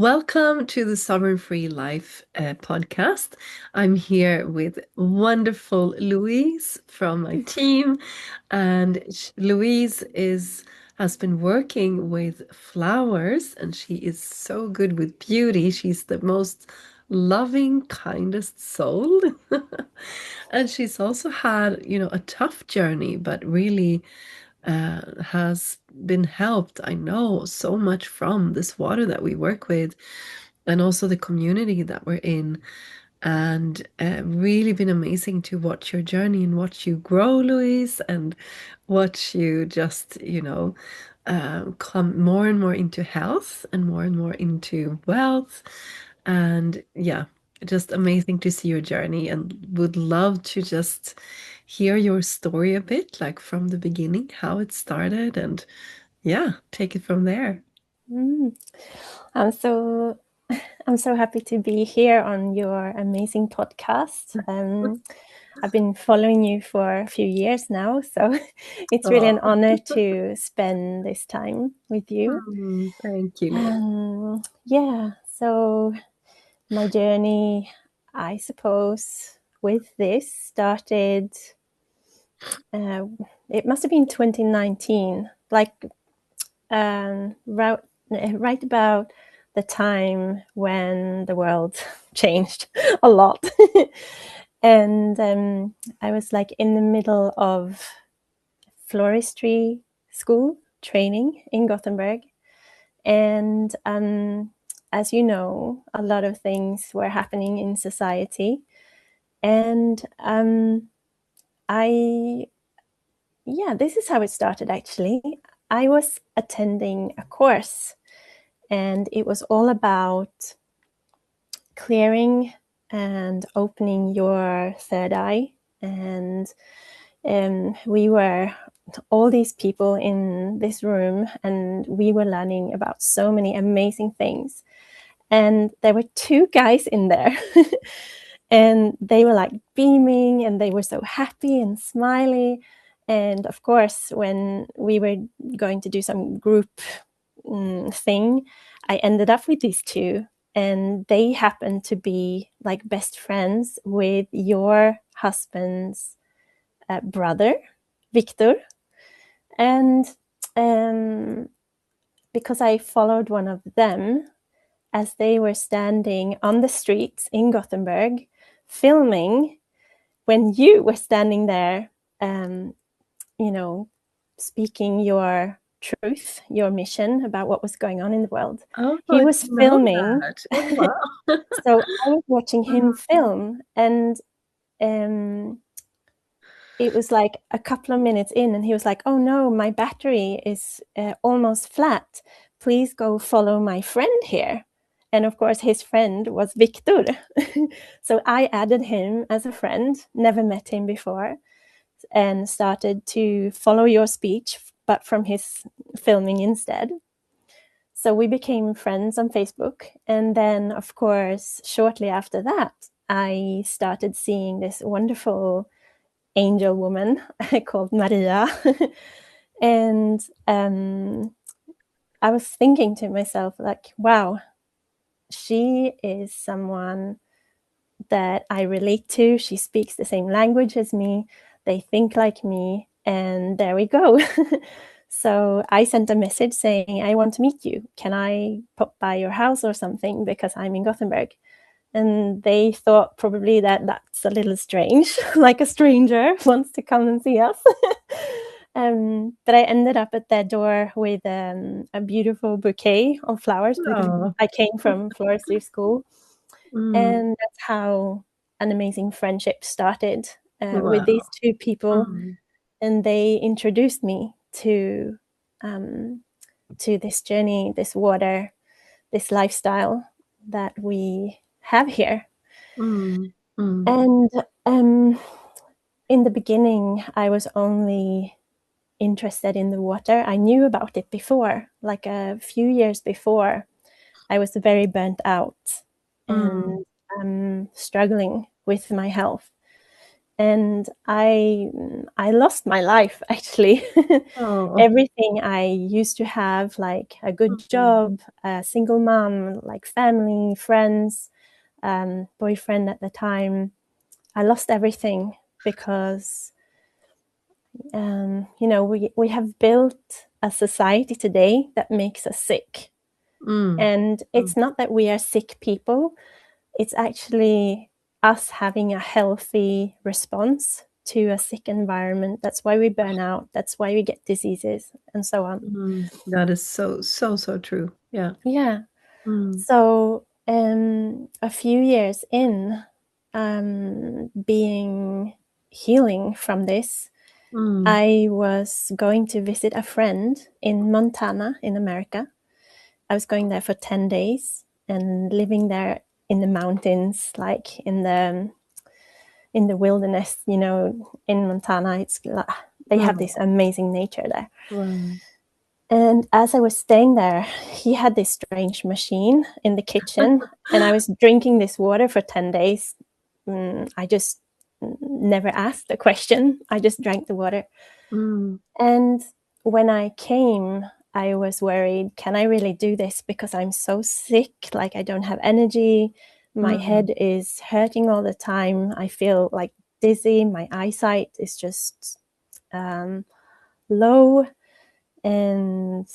Welcome to the Sovereign Free Life podcast. I'm here with wonderful Louise from my team, and Louise has been working with flowers, and she is so good with beauty. She's the most loving, kindest soul, and she's also had, a tough journey, but really has been helped, I know, so much from this water that we work with and also the community that we're in. And really been amazing to watch your journey and watch you grow, Louise, and watch you just, come more and more into health and more into wealth. And yeah, just amazing to see your journey and would love to just hear your story a bit, like from the beginning, how it started, and yeah, take it from there. Mm. I'm so I'm so happy to be here on your amazing podcast. I've been following you for a few years now, so it's really an Oh, honor to spend this time with you. thank you, Louise. Yeah, so my journey, I suppose, with this started. Uh, it must have been 2019, like right about the time when the world changed a lot. And I was like in the middle of floristry school training in Gothenburg. And as you know, a lot of things were happening in society. And this is how it started actually. I was attending a course, and it was all about clearing and opening your third eye. And we were all these people in this room, and we were learning about so many amazing things. And there were two guys in there, and they were like beaming, and they were so happy and smiley. And of course, when we were going to do some group thing, I ended up with these two, and they happened to be like best friends with your husband's brother, Victor. And because I followed one of them as they were standing on the streets in Gothenburg filming when you were standing there, you know, speaking your truth, your mission about what was going on in the world. Oh, He I was didn't know filming. that. Oh, wow. So I was watching him Mm. film, and it was like a couple of minutes in, and he was like, "Oh no, my battery is almost flat. Please go follow my friend here." And of course, his friend was Victor. So I added him as a friend, never met him before, and started to follow your speech, but from his filming instead. So we became friends on Facebook. And then, of course, shortly after that, I started seeing this wonderful angel woman called Maria. And I was thinking to myself, like, wow, she is someone that I relate to. She speaks the same language as me. They think like me. And there we go. So I sent a message saying, I want to meet you. Can I pop by your house or something? Because I'm in Gothenburg. And they thought probably that that's a little strange, like a stranger wants to come and see us. But I ended up at their door with a beautiful bouquet of flowers because Oh, I came from floristry school. mm, And that's how an amazing friendship started with these wow. two people. Mm, And they introduced me to this journey, this water, this lifestyle that we have here. mm, mm, And in the beginning, I was only interested in the water. I knew about it before, like a few years before. I was very burnt out mm, and struggling with my health. and I lost my life actually. Oh. Everything I used to have, like a good Mm. job, a single mom, like family, friends, boyfriend at the time, I lost everything because we have built a society today that makes us sick. Mm. And Mm. it's not that we are sick people, it's actually us having a healthy response to a sick environment. That's why we burn out. That's why we get diseases and so on. Mm. That is so, so, so true. Yeah. Yeah. Mm. So a few years in being healing from this, Mm. I was going to visit a friend in Montana in America. I was going there for 10 days and living there in the mountains, like in the wilderness, in Montana. They have Oh, this amazing nature there. wow. And as I was staying there, he had this strange machine in the kitchen, and I was drinking this water for 10 days. I just never asked a question. I just drank the water. Mm. And when I came, I was worried, can I really do this? Because I'm so sick, like I don't have energy. My Mm. head is hurting all the time. I feel like dizzy. My eyesight is just low and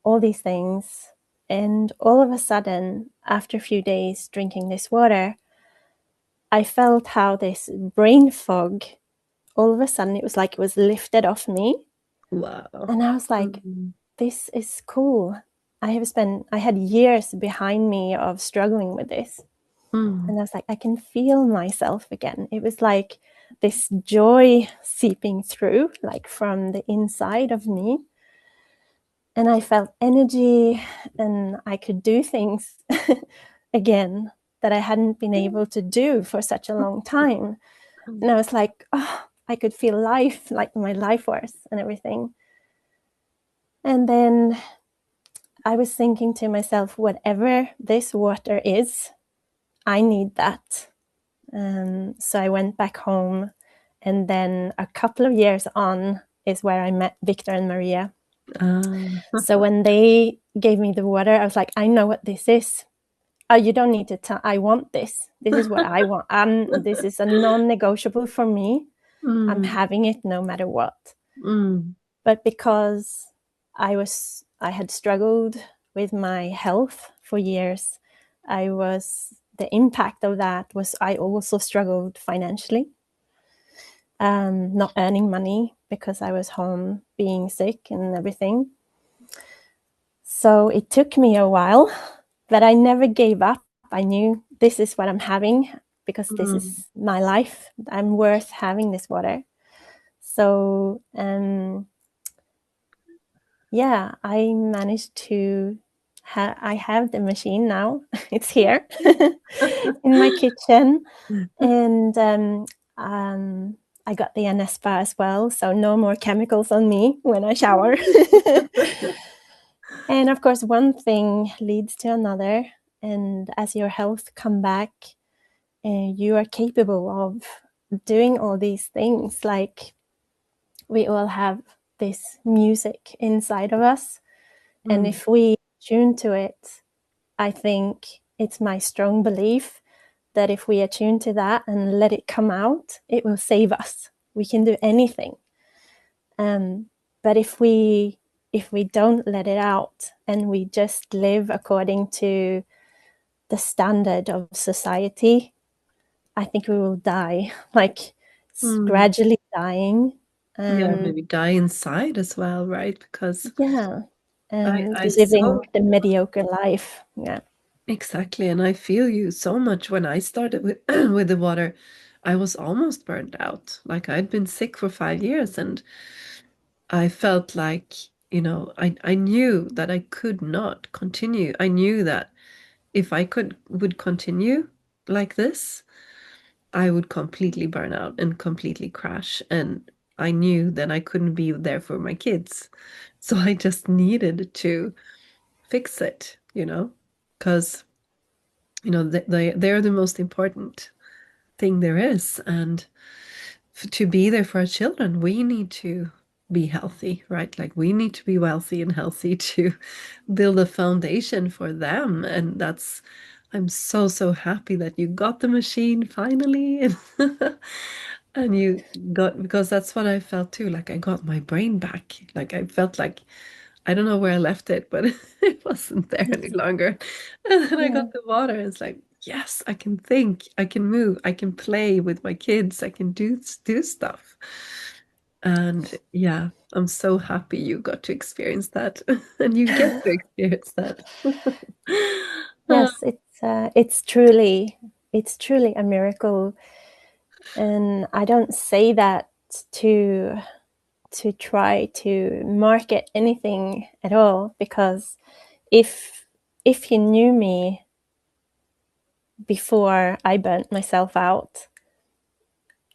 all these things. And all of a sudden, after a few days drinking this water, I felt how this brain fog, all of a sudden, it was like it was lifted off me. Wow. And I was like, Mm. this is cool. I had years behind me of struggling with this. Mm. And I was like, I can feel myself again. It was like this joy seeping through, like from the inside of me. And I felt energy and I could do things again that I hadn't been able to do for such a long time. And I was like, oh, I could feel life, like my life force and everything. And then I was thinking to myself, whatever this water is, I need that. So I went back home. And then a couple of years on is where I met Victor and Maria. Ah. So when they gave me the water, I was like, I know what this is. Oh, you don't need to tell. I want this. This is what I want. This is a non-negotiable for me. I'm Mm. having it no matter what. Mm. But because I had struggled with my health for years, the impact of that was I also struggled financially, not earning money because I was home being sick and everything. So it took me a while, but I never gave up. I knew this is what I'm having because this Mm. is my life. I'm worth having this water. So yeah, I managed to I have the machine now. It's here in my kitchen. And I got the Anespa as well, so no more chemicals on me when I shower. And of course, one thing leads to another. And as your health come back, you are capable of doing all these things. Like we all have this music inside of us. And Mm. if we tune to it, I think it's my strong belief that if we attune to that and let it come out, it will save us. We can do anything. But if we don't let it out and we just live according to the standard of society, I think we will die, like Mm. gradually dying. Yeah, Um, maybe die inside as well, right? Because yeah, I living so the mediocre life. Yeah. exactly, and I feel you so much. When I started with with the water, I was almost burned out. Like I'd been sick for 5 years, and I felt like, I knew that I could not continue. I knew that if I would continue like this, I would completely burn out and completely crash. And I knew that I couldn't be there for my kids. So I just needed to fix it, because, they're the most important thing there is. And to be there for our children, we need to be healthy, right? Like we need to be wealthy and healthy to build a foundation for them. And that's, I'm so, so happy that you got the machine finally. And you got, because that's what I felt too. Like I got my brain back. Like I felt like, I don't know where I left it, but it wasn't there any Yes. longer. And then I Yeah. got the water. It's like, yes, I can think, I can move, I can play with my kids, I can do stuff. And yeah, I'm so happy you got to experience that, and you get to experience that. Uh, Yes, it's truly a miracle, and I don't say that to try to market anything at all, because if you knew me before I burnt myself out,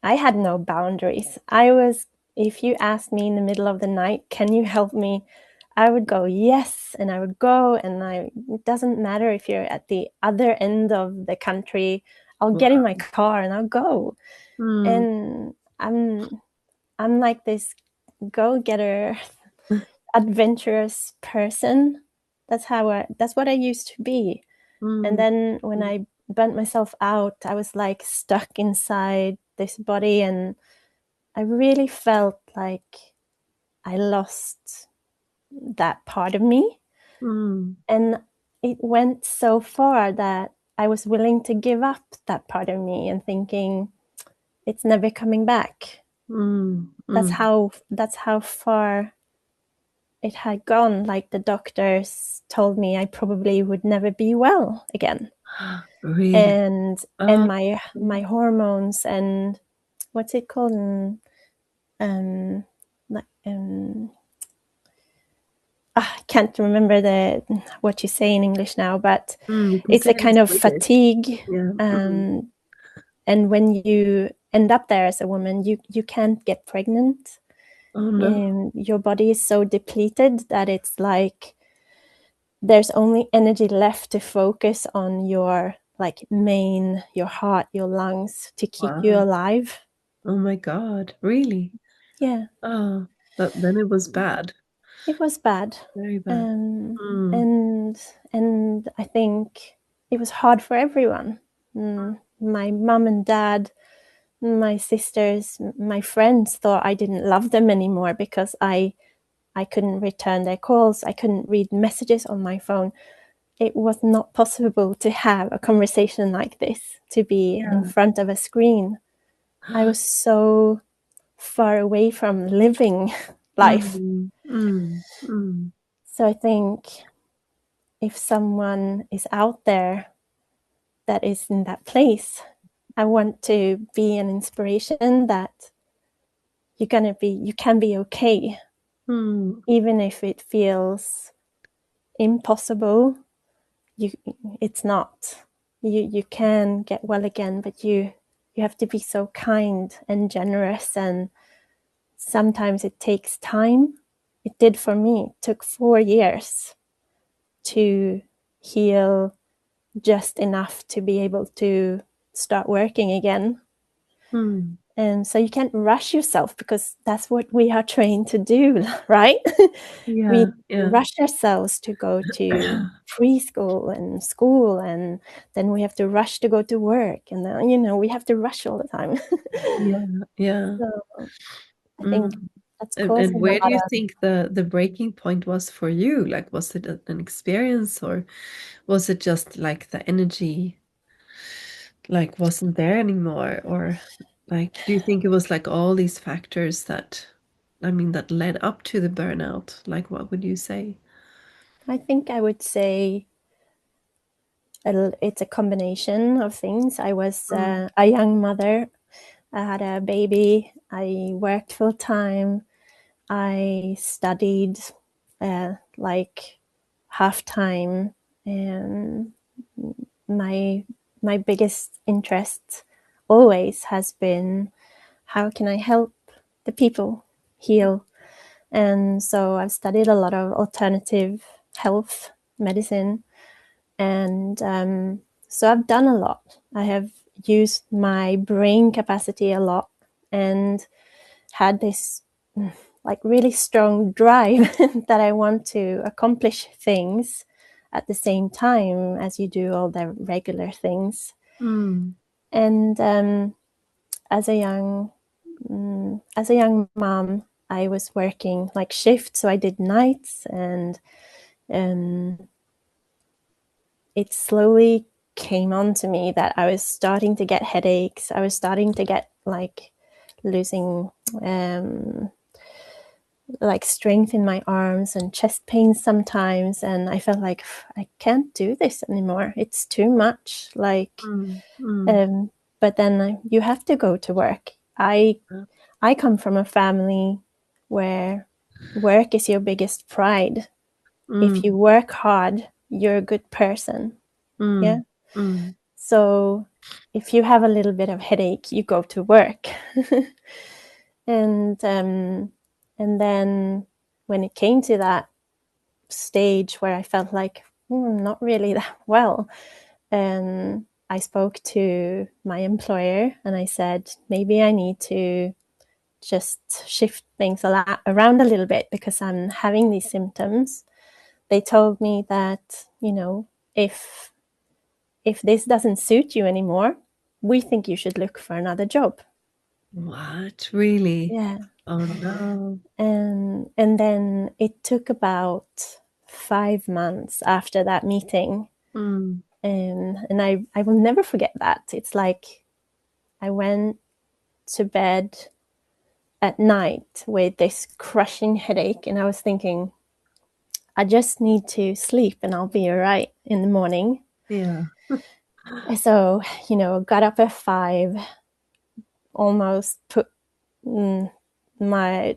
I had no boundaries. If you asked me in the middle of the night, can you help me? I would go, yes, and I would go, and it doesn't matter if you're at the other end of the country, I'll get in my wow. car and I'll go. Mm, And I'm like this go-getter, adventurous person. That's what I used to be. And mm, then when I burnt myself out, I was like stuck inside this body, and I really felt like I lost that part of me. mm, And it went so far that I was willing to give up that part of me and thinking it's never coming back. mm, That's mm. how far it had gone. Like the doctors told me I probably would never be well again. Really? And Oh, my hormones and what's it called? Um, like, I can't remember what you say in English now, but you can it's say a it in kind of Swedish. fatigue. Yeah. And when you end up there as a woman, you can't get pregnant. Oh no. Your body is so depleted that it's like there's only energy left to focus on your your heart, your lungs, to keep you Wow. alive. Oh my God. Really? Yeah, Oh, then it was bad. it was bad. Very bad. Um, Mm, and I think it was hard for everyone. My mom and dad, my sisters, my friends thought I didn't love them anymore because I couldn't return their calls. I couldn't read messages on my phone. It was not possible to have a conversation like this, to be in yeah. front of a screen. I was so far away from living life. Mm, mm, mm, So I think if someone is out there that is in that place, I want to be an inspiration that you can be okay, mm, even if it feels impossible. You it's not. You can get well again, but you have to be so kind and generous, and sometimes it takes time. It did for me. It took 4 years to heal just enough to be able to start working again. mm. And so you can't rush yourself, because that's what we are trained to do, right? We Yeah, yeah. rush ourselves to go to preschool and school, and then we have to rush to go to work, and then we have to rush all the time. Yeah, yeah. So I think Mm. that's And causing a where do lot you of. think the breaking point was for you? Like, was it an experience, or was it just like the energy like wasn't there anymore? Or like, do you think it was like all these factors that, I mean, that led up to the burnout? Like, what would you say? I think I would say it's a combination of things. I was Mm, a young mother. I had a baby. I worked full time. I studied like half time, and my my biggest interest always has been how can I help the people heal. And so I've studied a lot of alternative health medicine, and so I've done a lot. I have used my brain capacity a lot and had this like really strong drive that I want to accomplish things at the same time as you do all the regular things. Mm. And as a young mom, I was working like shifts, so I did nights, and it slowly came on to me that I was starting to get headaches. I was starting to get like losing like strength in my arms and chest pains sometimes, and I felt like I can't do this anymore. It's too much. Like, Mm. Mm. um, but then you have to go to work. I come from a family where work is your biggest pride. If you Mm. work hard, you're a good person. Yeah. Mm. Mm. So if you have a little bit of headache, you go to work. And then when it came to that stage where I felt like not really that well, I spoke to my employer and I said, maybe I need to just shift things around a little bit because I'm having these symptoms. They told me that, if this doesn't suit you anymore, we think you should look for another job. What? Really? Yeah. Oh no. And then it took about 5 months after that meeting. Mm. And I will never forget that. It's like I went to bed at night with this crushing headache, and I was thinking, I just need to sleep and I'll be all right in the morning. Yeah. So, got up at 5, almost put mm, my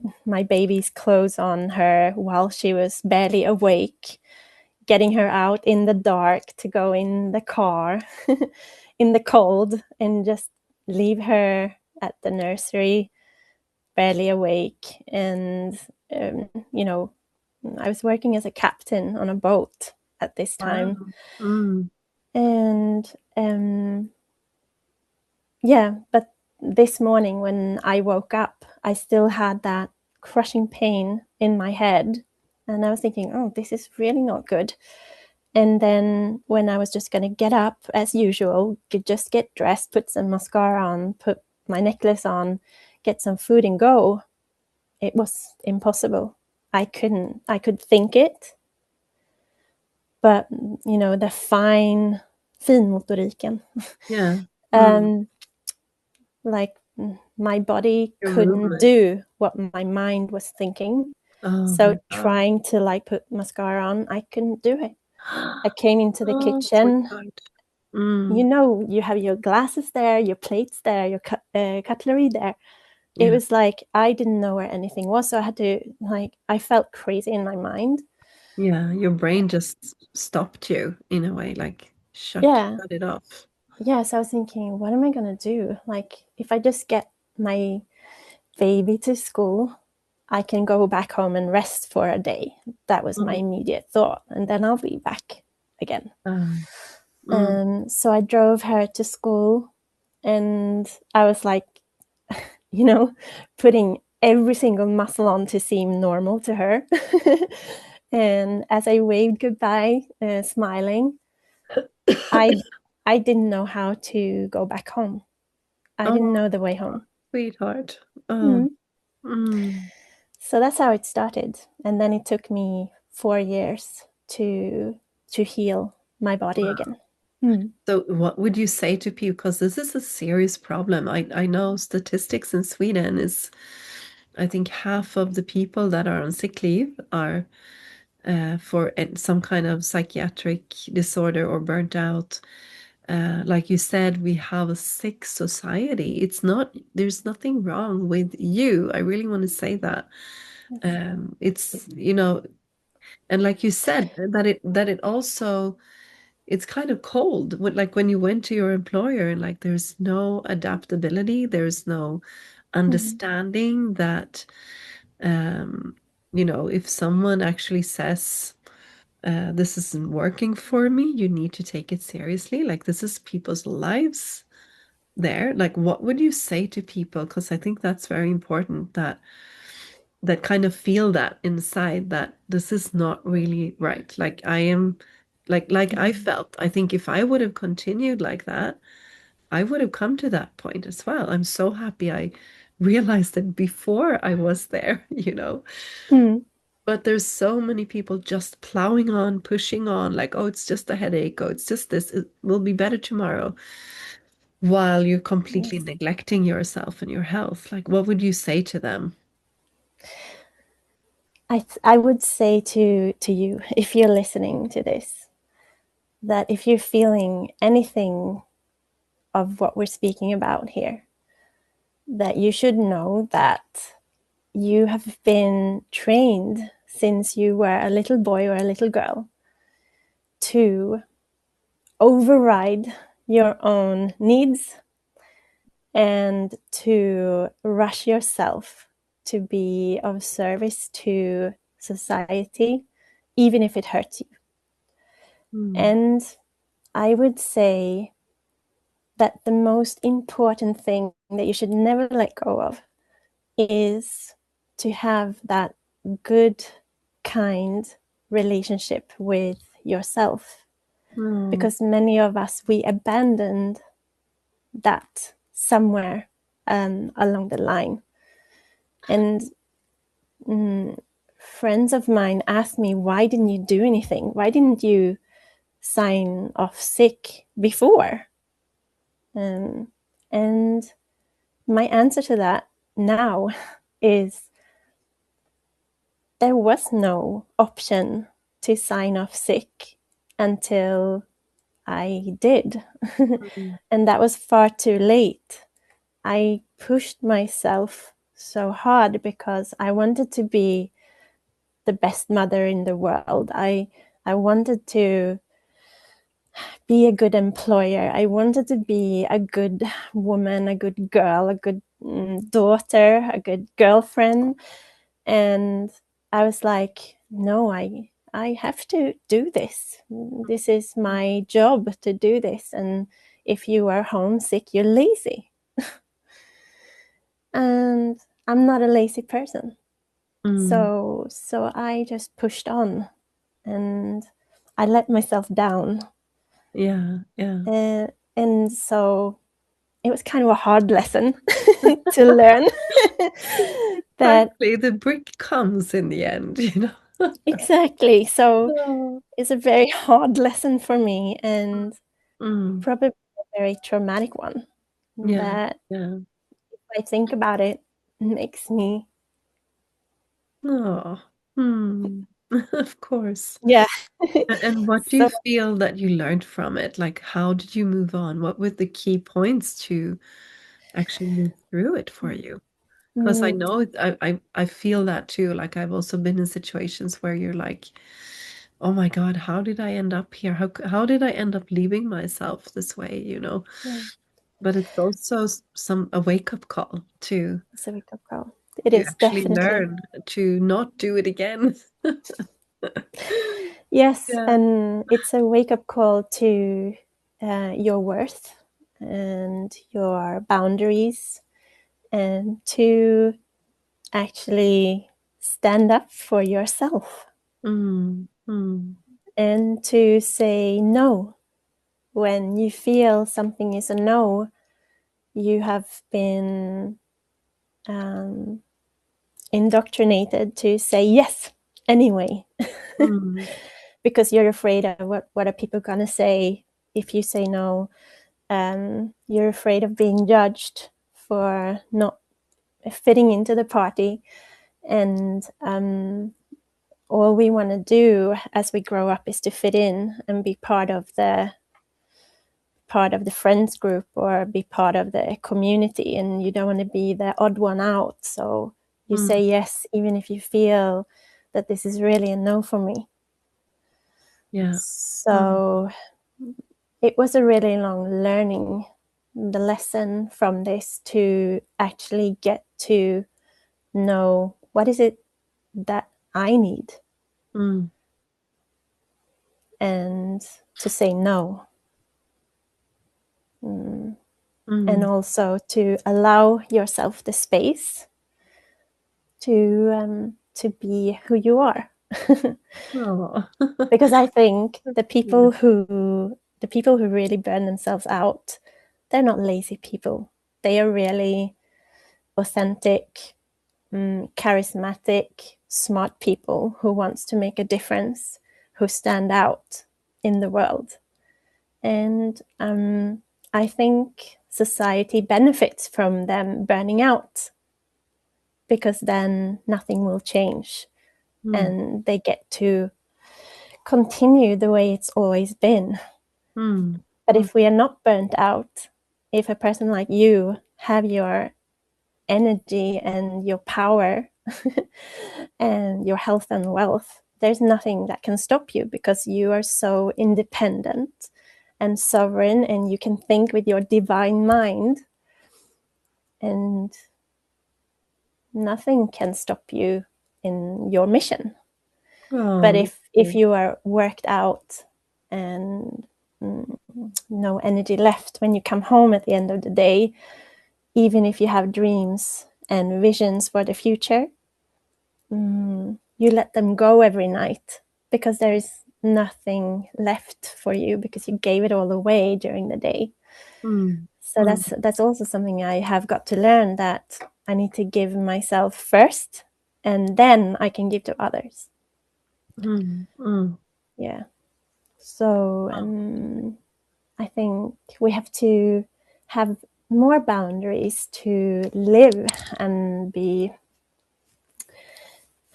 baby's clothes on her while she was barely awake, getting her out in the dark to go in the car in the cold and just leave her at the nursery barely awake. And you know I was working as a captain on a boat at this time. Wow. Mm. And yeah, but this morning when I woke up, I still had that crushing pain in my head. And I was thinking, oh, this is really not good. And then when I was just going to get up as usual, just get dressed, put some mascara on, put my necklace on, get some food and go, it was impossible. I could think it, but the finmotoriken, Yeah. Mm. um, like my body Your couldn't movement. do what my mind was thinking. Oh So my God. trying to like put mascara on, I couldn't do it. I came into the Oh, kitchen. sweetheart. Mm. You have your glasses there, your plates there, your cutlery there. It Yeah. was like I didn't know where anything was, so I had to I felt crazy in my mind. Yeah. Your brain just stopped you in a way, like Yeah, shut it off. yeah. So I was thinking, what am I gonna do? Like, if I just get my baby to school, I can go back home and rest for a day. That was my Mm. immediate thought, and then I'll be back again. Um, mm. So I drove her to school, and I was like, you know, putting every single muscle on to seem normal to her. And as I waved goodbye, smiling, I I didn't know how to go back home. I didn't Oh, know the way home. sweetheart. Oh. Mm. Mm. So that's how it started, and then it took me 4 years to heal my body again. Mm. So what would you say to people? Because this is a serious problem. I know statistics in Sweden is, I think half of the people that are on sick leave are for some kind of psychiatric disorder or burnt out. Like you said, we have a sick society. It's not, there's nothing wrong with you. I really want to say that. Yes. It's, and like you said, that it also it's kind of cold like when you went to your employer and like there's no adaptability, there's no Mm. understanding that um if someone actually says this isn't working for me, you need to take it seriously, like this is people's lives. there, like what would you say to people? Because I think that's very important, that kind of feel that inside, that this is not really right. Like I am, like I felt, I think if I would have continued like that, I would have come to that point as well. I'm so happy I realized it before I was there, you know. Mm. But there's so many people just plowing on, pushing on, like, oh, it's just a headache. Oh, it's just this. It will be better tomorrow, while you're completely Yes. neglecting yourself and your health. Like, what would you say to them? I would say to you, if you're listening to this, that if you're feeling anything of what we're speaking about here, that you should know that you have been trained since you were a little boy or a little girl to override your own needs and to rush yourself to be of service to society, even if it hurts you. Mm, And I would say that the most important thing that you should never let go of is to have that good, kind relationship with yourself. mm, Because many of us, we abandoned that somewhere along the line. And friends of mine asked me, why didn't you do anything? Why didn't you sign off sick before? And my answer to that now is there was no option to sign off sick until I did. mm, And that was far too late. I pushed myself so hard because I wanted to be the best mother in the world. I wanted to be a good employer. I wanted to be a good woman, a good girl, a good daughter, a good girlfriend. And I was like, no, I have to do this. This is my job to do this. And if you are homesick, you're lazy. And I'm not a lazy person. mm. So I just pushed on and I let myself down. Yeah, yeah. And so it was kind of a hard lesson to learn that Exactly. The brick comes in the end, you know. exactly. So Oh. it's a very hard lesson for me and Mm, probably a very traumatic one yeah, that yeah. if I think about it makes me Oh, hmm. Of course. yeah. And what do you So feel that you learned from it? Like, how did you move on? What were the key points to actually move through it for you? Because I mm, know I feel that too. Like I've also been in situations where you're like, oh my God, how did I end up here? How did I end up leaving myself this way, you know? yeah, But it's also some a wake-up call it's a wake-up call. It to is actually definitely. learn to not do it again. Yes, Yeah. and it's a wake-up call to your worth and your boundaries and to actually stand up for yourself Mm, mm, and to say no when you feel something is a no. You have been um, indoctrinated to say yes anyway mm, because you're afraid of what are people gonna say if you say no. You're afraid of being judged for not fitting into the party, and all we want to do as we grow up is to fit in and be part of the friends group or be part of the community, and you don't want to be the odd one out, so you mm. say yes even if you feel that this is really a no for me. Yeah. Mm, So it was a really long learning, the lesson from this, to actually get to know what is it that I need mm, and to say no. Mm. and also to allow yourself the space to be who you are. Oh. Because I think the Yeah. people who really burn themselves out, they're not lazy people. They are really authentic, charismatic, smart people who wants to make a difference, who stand out in the world. And I think society benefits from them burning out, because then nothing will change Mm. and they get to continue the way it's always been. Mm. But Mm. if we are not burnt out, if a person like you have your energy and your power and your health and wealth, there's nothing that can stop you, because you are so independent and sovereign, and you can think with your divine mind, and nothing can stop you in your mission. But Oh, if you are worked out and no energy left when you come home at the end of the day, even if you have dreams and visions for the future, you let them go every night, because there is nothing left for you, because you gave it all away during the day. mm. So Mm. that's also something I have got to learn, that I need to give myself first, and then I can give to others. Mm. Mm. Yeah. So I think we have to have more boundaries to live and be,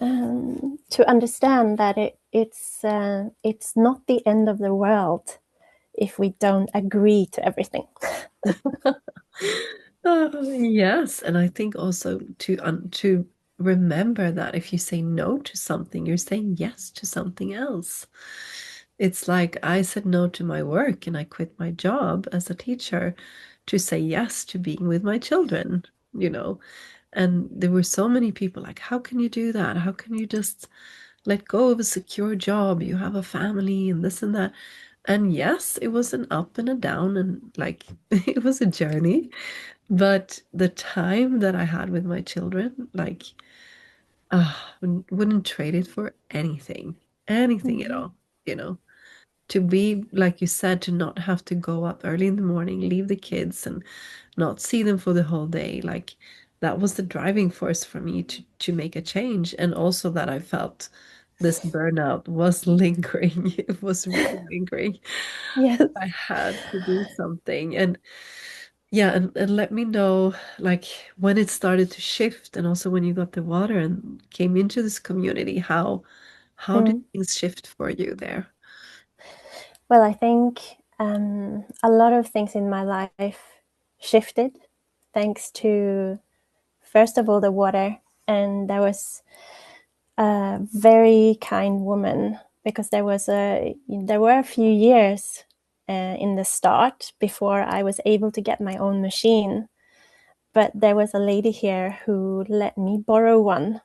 to understand that it's not the end of the world if we don't agree to everything. Yes, and I think also to remember that if you say no to something, you're saying yes to something else. It's like I said no to my work and I quit my job as a teacher to say yes to being with my children, you know. And there were so many people like, how can you do that? How can you just let go of a secure job? You have a family and this and that. And yes, it was an up and a down, and like it was a journey. But the time that I had with my children, like, wouldn't trade it for anything, anything at Mm-hmm. all, you know. To be, like you said, to not have to go up early in the morning, leave the kids and not see them for the whole day, like that was the driving force for me to make a change. And also that I felt this burnout was lingering. It was really lingering. Yes. I had to do something. And yeah, and let me know like when it started to shift, and also when you got the water and came into this community, how did Mm. things shift for you there? Well, I think a lot of things in my life shifted thanks to, first of all, the water. And there was a very kind woman, because there were a few years in the start before I was able to get my own machine. But there was a lady here who let me borrow one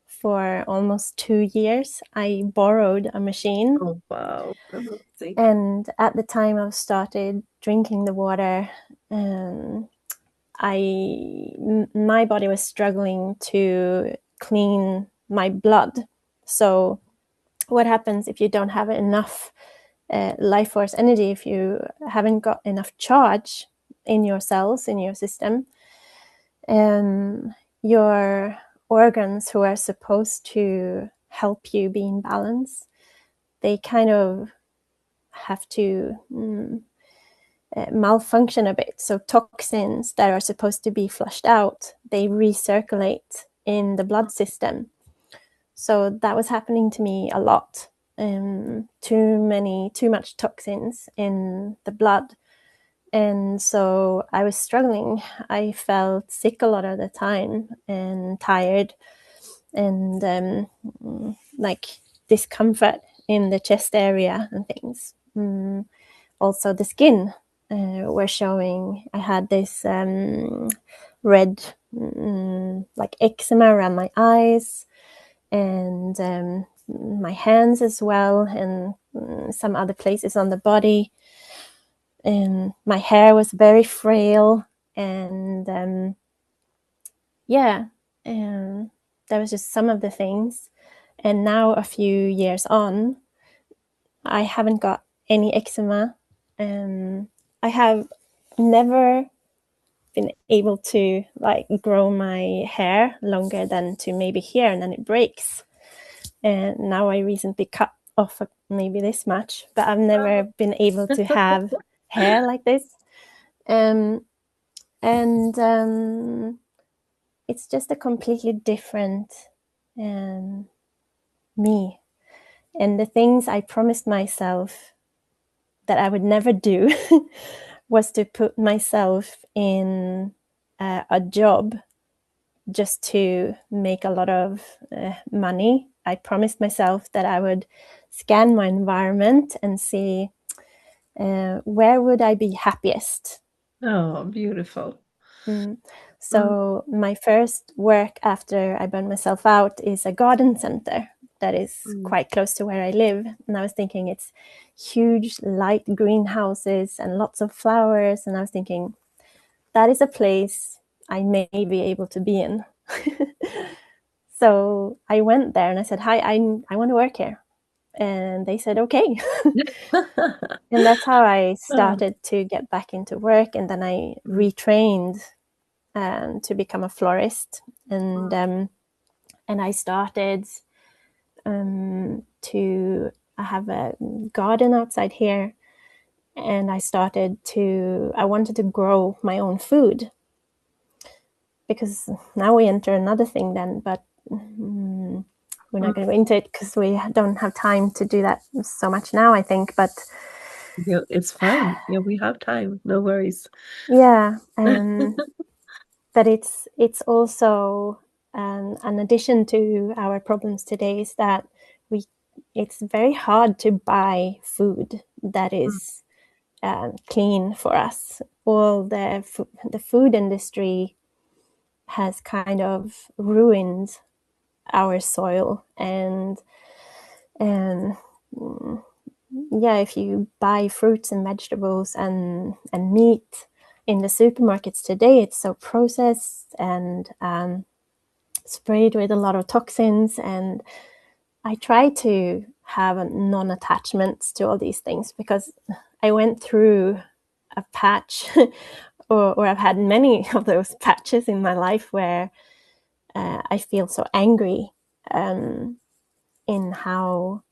for almost 2 years. I borrowed a machine. Oh, wow. Amazing. And at the time I started drinking the water, my body was struggling to clean my blood. So what happens if you don't have enough life force energy, if you haven't got enough charge in your cells, in your system, your organs who are supposed to help you be in balance, they kind of have to malfunction a bit. So toxins that are supposed to be flushed out, they recirculate in the blood system. So that was happening to me a lot. Too much toxins in the blood. And so I was struggling. I felt sick a lot of the time and tired, and like discomfort in the chest area and things. Also the skin were showing. I had this red like eczema around my eyes, and my hands as well, and some other places on the body. my hair was very frail, and yeah, that was just some of the things. And now, a few years on, I haven't got any eczema. I have never been able to like grow my hair longer than to maybe here, and then it breaks. And now I recently cut off maybe this much, but I've never been able to have hair like this. And it's just a completely different me. And the things I promised myself that I would never do was to put myself in a job just to make a lot of money. I promised myself that I would scan my environment and see where would I be happiest. Oh, beautiful. So my first work after I burned myself out is a garden center that is quite close to where I live. And I was thinking it's huge light greenhouses and lots of flowers. And I was thinking that is a place I may be able to be in. So I went there and I said, hi, I want to work here. And they said, okay. And that's how I started to get back into work. And then I retrained to become a florist. And I started to have a garden outside here. And I wanted to grow my own food. Because now we enter another thing then, but we're not going to go into it because we don't have time to do that so much now, I think. But yeah, it's fine. Yeah, we have time. No worries. yeah, but it's also an addition to our problems today is that it's very hard to buy food that is clean for us. All the food industry has kind of ruined our soil, and yeah, if you buy fruits and vegetables and meat in the supermarkets today, it's so processed and sprayed with a lot of toxins. And I try to have a non-attachment to all these things because I went through a patch or I've had many of those patches in my life where I feel so angry in how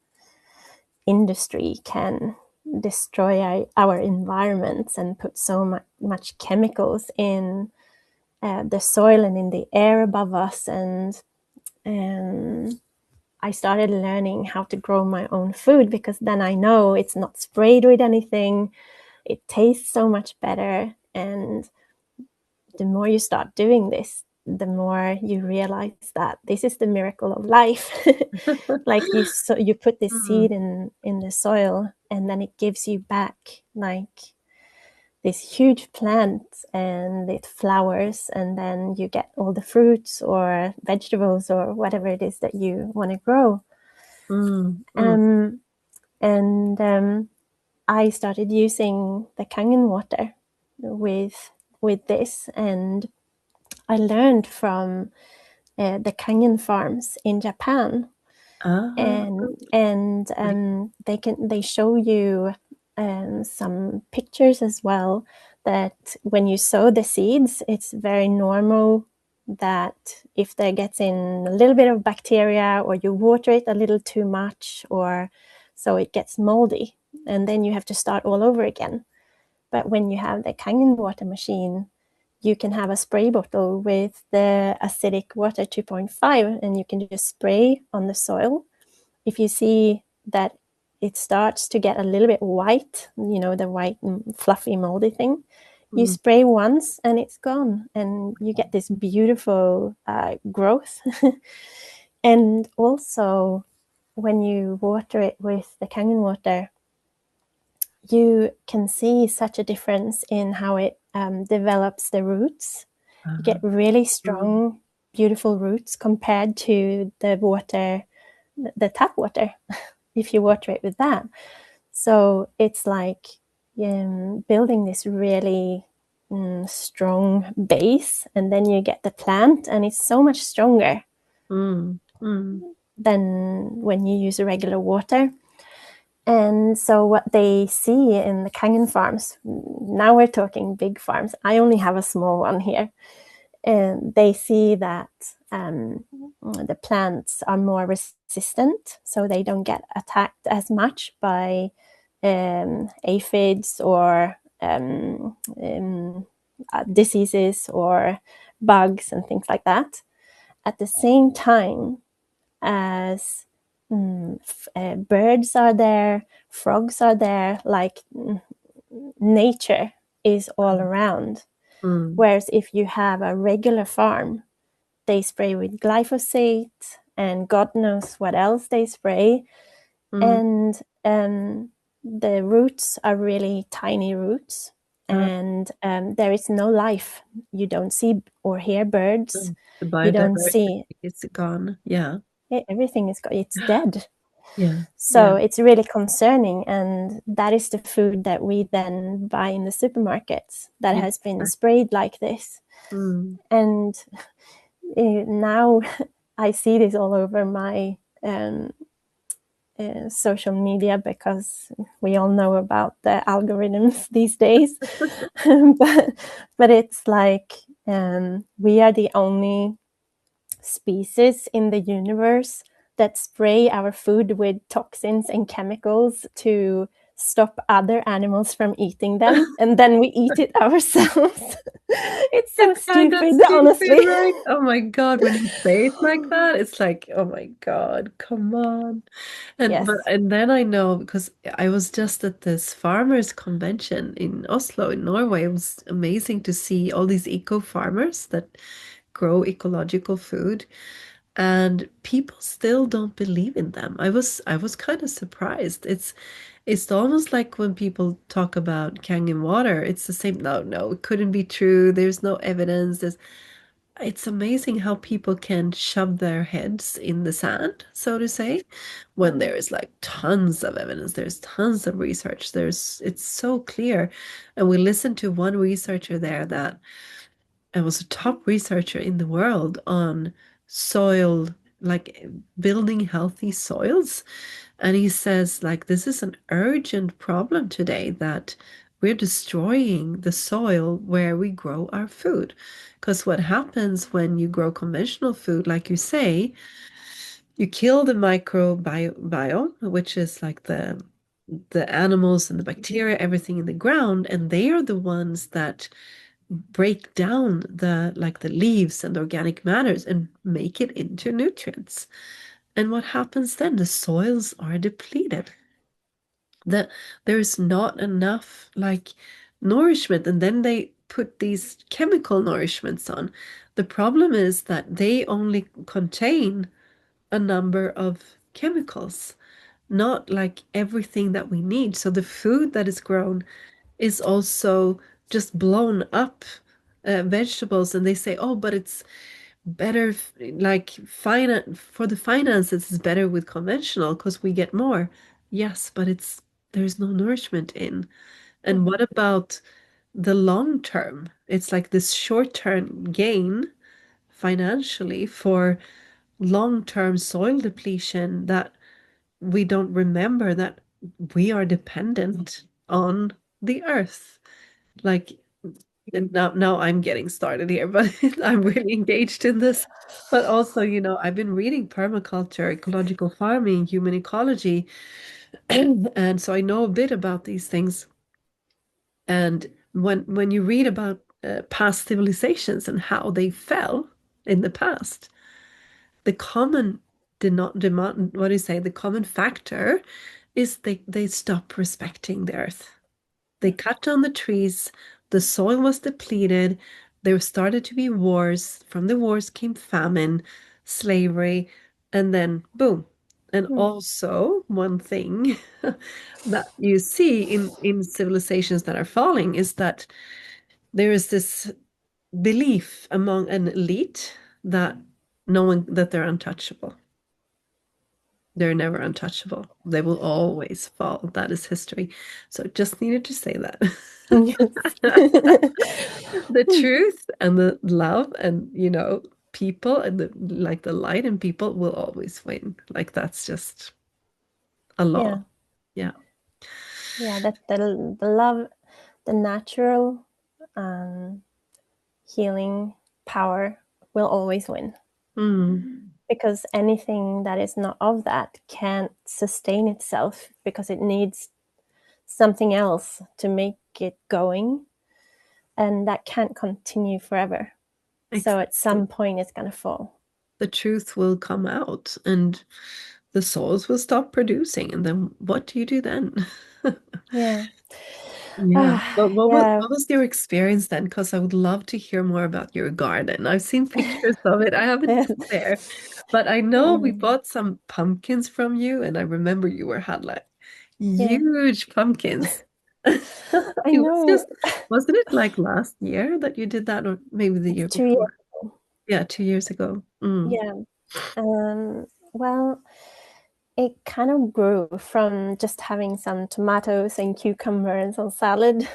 industry can destroy our environments and put so much chemicals in the soil and in the air above us. And I started learning how to grow my own food because then I know it's not sprayed with anything. It tastes so much better. And the more you start doing this, the more you realize that this is the miracle of life. Like you put this seed in the soil and then it gives you back like this huge plant and it flowers, and then you get all the fruits or vegetables or whatever it is that you want to grow. And I started using the Kangen water with this, and I learned from the Kangen farms in Japan. And they show you some pictures as well, that when you sow the seeds, it's very normal that if there gets in a little bit of bacteria or you water it a little too much, or so it gets moldy, and then you have to start all over again. But when you have the Kangen water machine, you can have a spray bottle with the acidic water 2.5, and you can just spray on the soil. If you see that it starts to get a little bit white, the white fluffy moldy thing, you spray once and it's gone, and you get this beautiful growth. And also, when you water it with the Kangen water, you can see such a difference in how it develops the roots. You get really strong, beautiful roots compared to the water, the tap water, if you water it with that. So it's like building this really strong base, and then you get the plant, and it's so much stronger Mm, mm, than when you use a regular water. And so what they see in the Kangen farms, now we're talking big farms, I only have a small one here, and they see that the plants are more resistant, so they don't get attacked as much by aphids or diseases or bugs and things like that. At the same time as birds are there, frogs are there, like nature is all around. mm, Whereas if you have a regular farm, they spray with glyphosate and God knows what else they spray. mm, And the roots are really tiny roots, uh, and there is no life. You don't see or hear birds. the You don't biodiversity see is gone. Yeah, everything is it's dead. yeah, yeah, So it's really concerning, and that is the food that we then buy in the supermarkets that yeah. has been sprayed like this. Mm, And now I see this all over my social media, because we all know about the algorithms these days. but it's like we are the only species in the universe that spray our food with toxins and chemicals to stop other animals from eating them, and then we eat it ourselves. It's so it's kind of stupid, stupid, honestly. right? Oh my God, when you say it like that, it's like, oh my God, come on. Yes. And then I know because I was just at this farmers convention in Oslo in Norway. It was amazing to see all these eco farmers that grow ecological food, and people still don't believe in them. I was kind of surprised. It's almost like when people talk about Kangen water, it's the same. No, no, it couldn't be true. There's no evidence. It's amazing how people can shove their heads in the sand, so to say, when there is like tons of evidence, there's tons of research, it's so clear. And we listened to one researcher there that was a top researcher in the world on soil, like building healthy soils. And he says, like, this is an urgent problem today that we're destroying the soil where we grow our food. Because what happens when you grow conventional food, like you say, you kill the microbiome, which is like the animals and the bacteria, everything in the ground, and they are the ones that break down the leaves and the organic matters and make it into nutrients. And what happens then? The soils are depleted. That there's not enough like nourishment, and then they put these chemical nourishments on. The problem is that they only contain a number of chemicals, not like everything that we need. So the food that is grown is also just blown up vegetables, and they say, oh, but it's better, like finance for the finances is better with conventional because we get more. Yes, but there's no nourishment in. And what about the long term? It's like this short-term gain financially for long-term soil depletion that we don't remember that we are dependent on the earth. Like, and now I'm getting started here, but I'm really engaged in this. But also, I've been reading permaculture, ecological farming, human ecology, and so I know a bit about these things. And when you read about past civilizations and how they fell in the past, the common did not demand, what do you say? The common factor is they stop respecting the earth. They cut down the trees, the soil was depleted, there started to be wars. From the wars came famine, slavery, and then boom. And also, one thing that you see in civilizations that are falling is that there is this belief among an elite that knowing that they're untouchable. They're never untouchable. They will always fall. That is history. So just needed to say that. Yes. The truth and the love and, people and the light in people will always win. Like that's just a Yeah. law. Yeah. Yeah, that the love, the natural healing power will always win. Mm, Because anything that is not of that can't sustain itself, because it needs something else to make it going, and that can't continue forever. So at some exactly. point it's going to fall. The truth will come out and the souls will stop producing. And then what do you do then? Yeah. Yeah. But what was Yeah. what was your experience then? Because I would love to hear more about your garden. I've seen pictures of it. I haven't been there, but I know we Mm, bought some pumpkins from you, and I remember you had like yeah, huge pumpkins. I It was just, know. wasn't it like last year that you did that, or maybe the It's year 2 years before? ago. Yeah, 2 years ago. Mm. Yeah. Well, it kind of grew from just having some tomatoes and cucumbers on salad.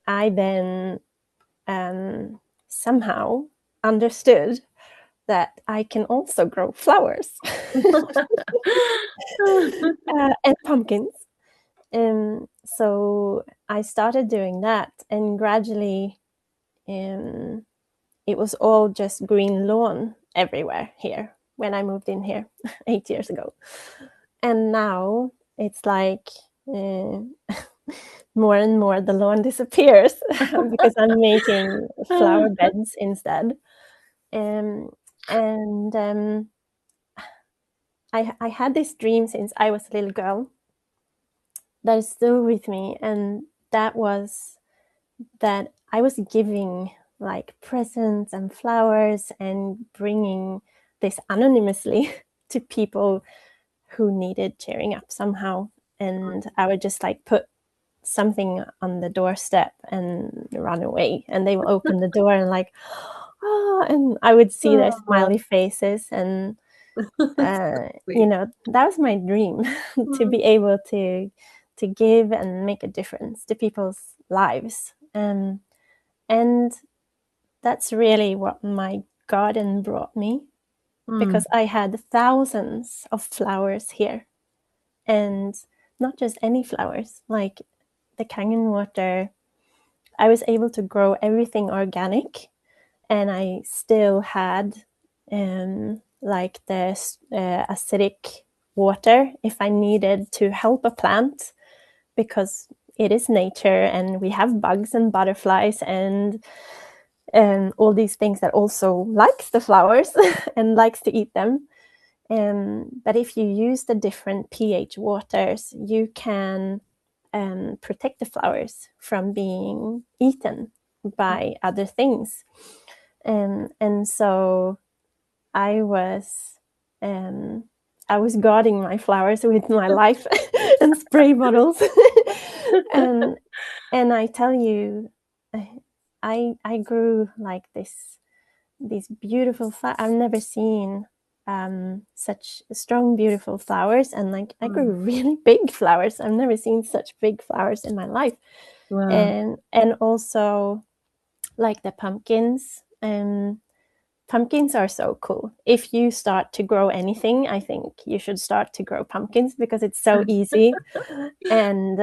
I then somehow understood that I can also grow flowers and pumpkins. So I started doing that, and gradually it was all just green lawn everywhere here when I moved in here 8 years ago. And now it's like more and more the lawn disappears because I'm making flower beds instead. Um, and I had this dream since I was a little girl that is still with me, and that was that I was giving like presents and flowers and bringing this anonymously to people who needed cheering up somehow. And I would just like put something on the doorstep and run away, and they will open the door and like, oh, and I would see their Oh, smiley faces. And so sweet. that was my dream, to be able to give and make a difference to people's lives. And that's really what my garden brought me, Mm, because I had thousands of flowers here, and not just any flowers, like the Kangen water. I was able to grow everything organic, and I still had like the acidic water if I needed to help a plant, because it is nature and we have bugs and butterflies and all these things that also likes the flowers and likes to eat them. But if you use the different pH waters, you can protect the flowers from being eaten by other things. And so I was I was guarding my flowers with my life and spray bottles. and and I tell you, I grew like these beautiful flowers. I've never seen such strong, beautiful flowers, and like I grew mm. really big flowers. I've never seen such big flowers in my life. Wow. And also like the pumpkins. Pumpkins are so cool. If you start to grow anything, I think you should start to grow pumpkins, because it's so easy, and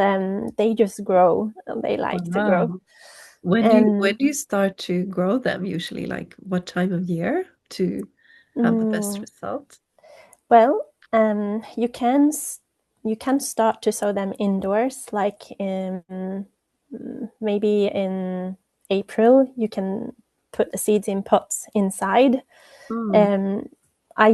they just grow. They like to grow. Wow. When do you And start to grow them usually? Like what time of year to have the best mm, result? well, you can start to sow them indoors, like in maybe in April. You can put the seeds in pots inside. Mm, Um, I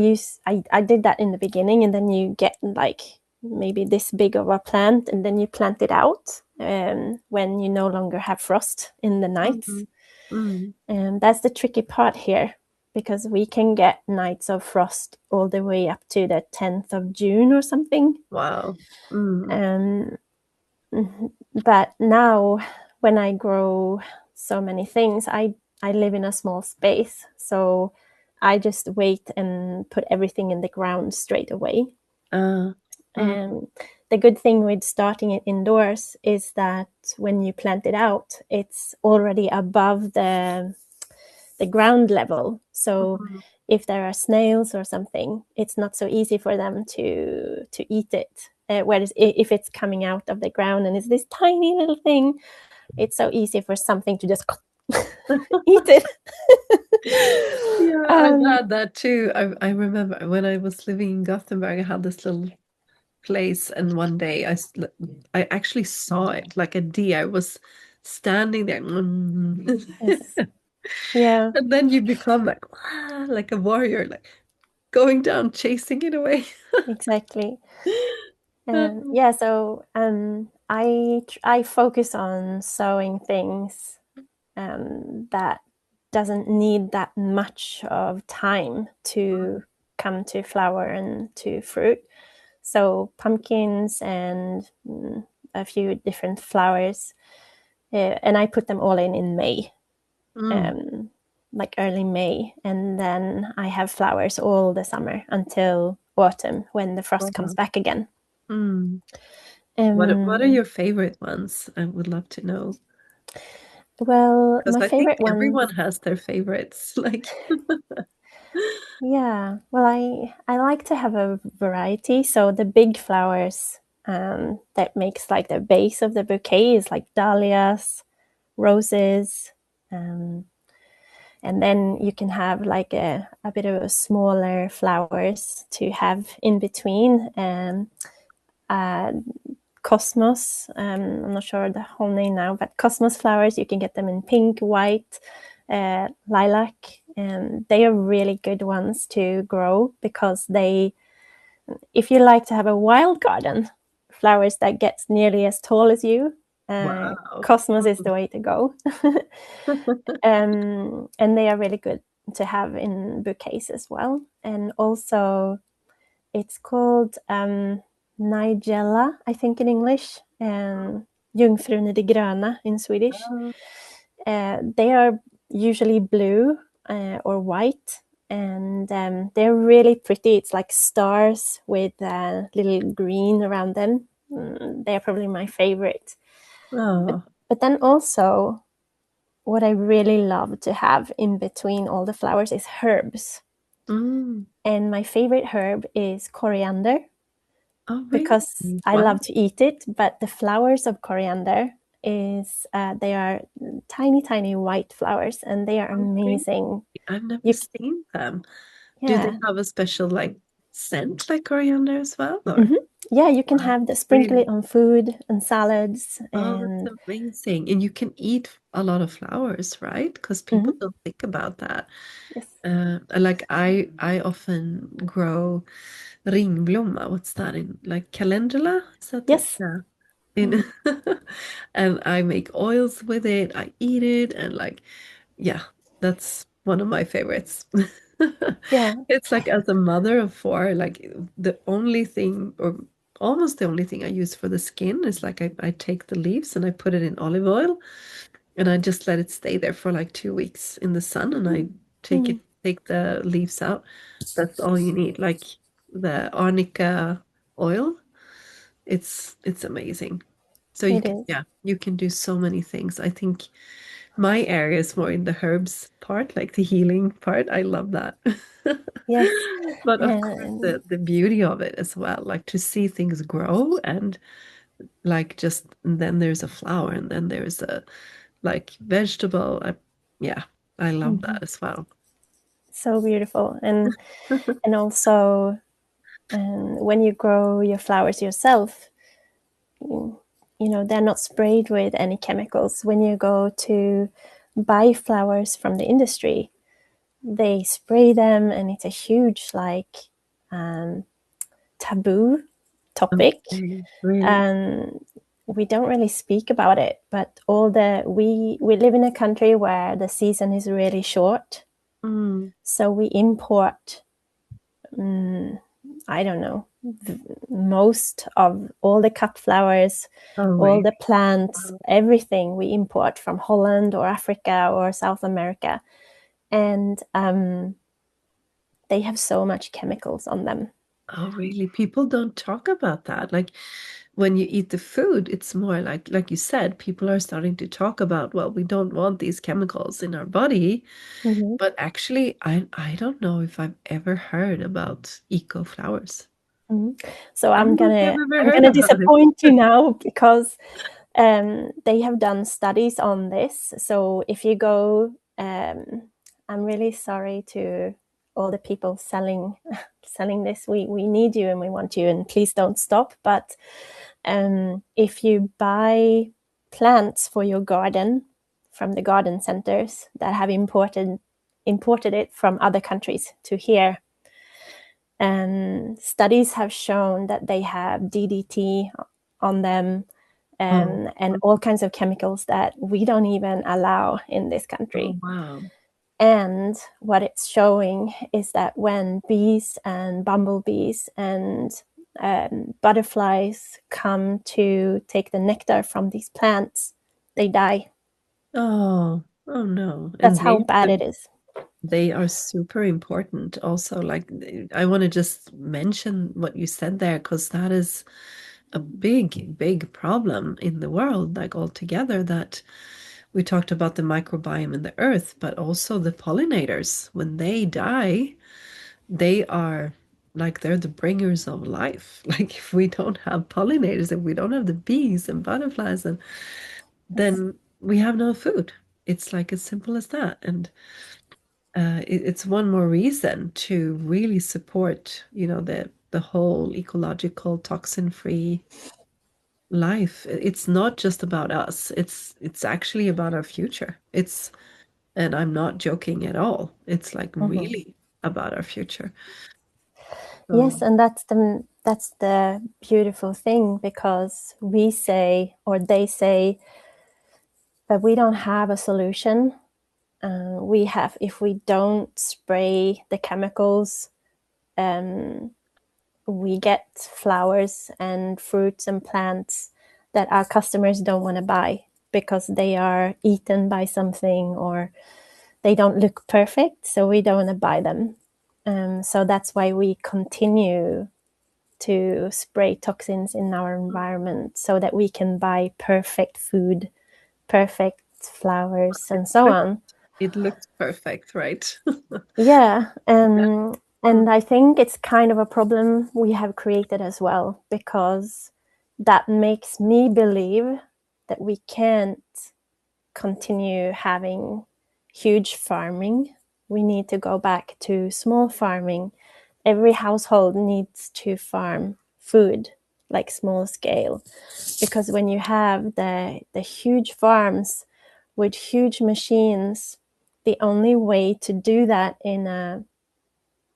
did that in the beginning, and then you get like maybe this big of a plant, and then you plant it out when you no longer have frost in the nights. mm, mm. And that's the tricky part here, because we can get nights of frost all the way up to the 10th of June or something. Wow. Mm, Um, but now, when I grow so many things, I live in a small space, so I just wait and put everything in the ground straight away. Uh, mm, The good thing with starting it indoors is that when you plant it out, it's already above the ground level. So mm. if there are snails or something, it's not so easy for them to eat it. Whereas if it's coming out of the ground and it's this tiny little thing, it's so easy for something to just eat it. Yeah, I've had that too. I remember when I was living in Gothenburg, I had this little place, and one day I actually saw it like a deer. I was standing there. Yes. Yeah, And then you become like, "Ah," like a warrior, like going down, chasing it away. exactly. Um, Yeah, so I focus on sowing things that doesn't need that much of time to come to flower and to fruit. So pumpkins and a few different flowers, and I put them all in May, mm, um, like early May, and then I have flowers all the summer until autumn when the frost comes wow. back again. Mm. What are Um, your favorite ones? I would love to know. well, Because my I think favorite ones, everyone has their favorites. Like, yeah. Well, I like to have a variety. So the big flowers that makes like the base of the bouquet is like dahlias, roses, um, and then you can have like a bit of a smaller flowers to have in between. Uh, Cosmos. I'm not sure the whole name now, but Cosmos flowers, you can get them in pink, white, lilac, and they are really good ones to grow because if you like to have a wild garden, flowers that gets nearly as tall as you, wow. Cosmos is the way to go. And they are really good to have in bouquets as well. And also, it's called Nigella, I think in English, and Jungfrun i det gröna in Swedish. They are usually blue or white, and they're really pretty. It's like stars with little green around them. They're probably my favorite. But, Oh, but then also, what I really love to have in between all the flowers is herbs. mm. And my favorite herb is coriander Oh, really? because I Wow. love to eat it. But the flowers of coriander they are tiny, tiny white flowers, and they are Oh, really? amazing. I've never You, seen them. Do they yeah, have a special like scent like coriander as well? Or hmm yeah, you can wow, have the sprinkle really? it on food and salads, Oh, that's and amazing. And you can eat a lot of flowers, right? Because people mhm, don't think about that. yes, Like I often grow ringblomma. What's that in like calendula? Is that the yes, yeah. mm, In and I make oils with it. I eat it and like yeah, that's one of my favorites. yeah, It's like as a mother of four, like the only thing or almost the only thing I use for the skin is like I take the leaves and I put it in olive oil and I just let it stay there for like 2 weeks in the sun and I mm, take the leaves out. That's all you need. Like the arnica oil, it's amazing. So you it can is, yeah, you can do so many things. I think my area is more in the herbs part, like the healing part. I love that. yes, But of course and the beauty of it as well, like to see things grow and like just and then there's a flower and then there's a like vegetable. Yeah, I love mhm, that as well. so beautiful, and also when you grow your flowers yourself, they're not sprayed with any chemicals. When you go to buy flowers from the industry, they spray them, and it's a huge um, taboo topic, Okay, really? and we don't really speak about it. But we live in a country where the season is really short, Mm. so we import mm, I don't know, most of all the cut flowers, Oh, all really? the plants, Wow. everything we import from Holland or Africa or South America. And they have so much chemicals on them. Oh, really? People don't talk about that. Like when you eat the food, it's more like you said, people are starting to talk about, well, we don't want these chemicals in our body. Mm-hmm. But actually, I don't know if I've ever heard about eco flowers. Mm-hmm. So I I'm don't think gonna I've ever I'm heard gonna about disappoint you it. now because they have done studies on this. So if you go, I'm really sorry to all the people selling this. We need you and we want you, and please don't stop. But if you buy plants for your garden from the garden centers that have imported it from other countries to here, studies have shown that they have DDT on them, Oh, and all kinds of chemicals that we don't even allow in this oh, country. wow. And what it's showing is that when bees and bumblebees and butterflies come to take the nectar from these plants, they die. Oh, oh no. That's And how bad it is. they are super important also. Like I want to just mention what you said there, because that is a big problem in the world, like altogether, that we talked about the microbiome in the earth, but also the pollinators. When they die, they are like they're the bringers of life. Like if we don't have pollinators, if we don't have the bees and butterflies, and Yes. then we have no food. It's like as simple as that. And it's one more reason to really support, the whole ecological toxin-free life. It's not just about us. It's actually about our future. And I'm not joking at all. It's like Mm-hmm. really about our future. So, Yes, and that's the beautiful thing, because we say, or they say, that we don't have a solution. We have, if we don't spray the chemicals, um, we get flowers and fruits and plants that our customers don't want to buy because they are eaten by something, or they don't look perfect, so we don't want to buy them. So that's why we continue to spray toxins in our environment, so that we can buy perfect food, perfect flowers, and so on. it looks perfect, right? Yeah, Yeah. and I think it's kind of a problem we have created as well, because that makes me believe that we can't continue having huge farming. We need to go back to small farming. Every household needs to farm food, like small scale, because when you have the huge farms with huge machines, the only way to do that in a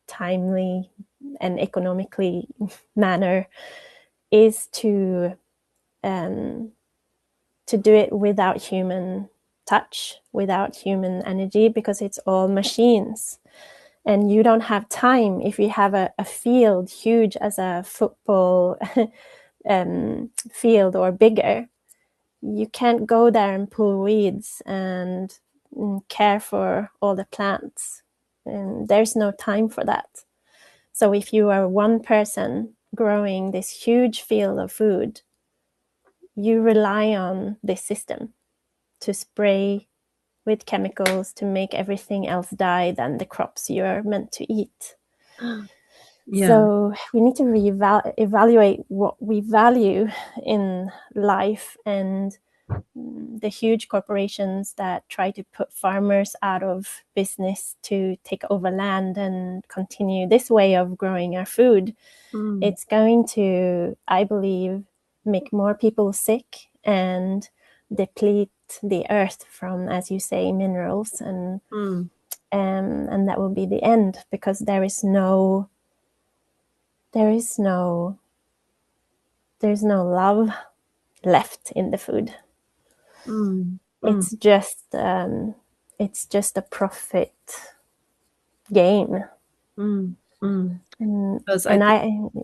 timely and economically manner is um, to do it without human touch, without human energy, because it's all machines. And you don't have time. If you have a field huge as a football field or bigger, you can't go there and pull weeds and care for all the plants. And there's no time for that. So if you are one person growing this huge field of food, you rely on this system to spray with chemicals to make everything else die than the crops you're meant to eat. Yeah. So we need to evaluate what we value in life, and the huge corporations that try to put farmers out of business to take over land and continue this way of growing our food, Mm, it's going to, I believe, make more people sick and deplete the earth from, as you say, minerals, mm, and that will be the end, because there is no love left in the food. mm, mm, It's just a profit game. mm, mm. And, Because I and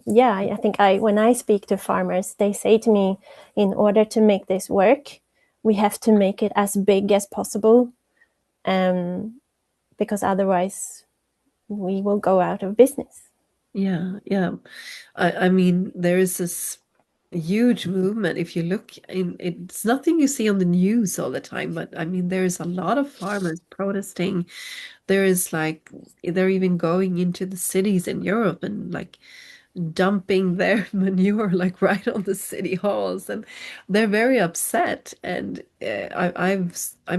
think, I think when I speak to farmers, they say to me, in order to make this work, we have to make it as big as possible, because otherwise we will go out of business. Yeah, yeah. I mean, there is this huge movement. If you look in, it's nothing you see on the news all the time, but I mean, there's a lot of farmers protesting. There is like, they're even going into the cities in Europe and like dumping their manure like right on the city halls, and they're very upset. And I'm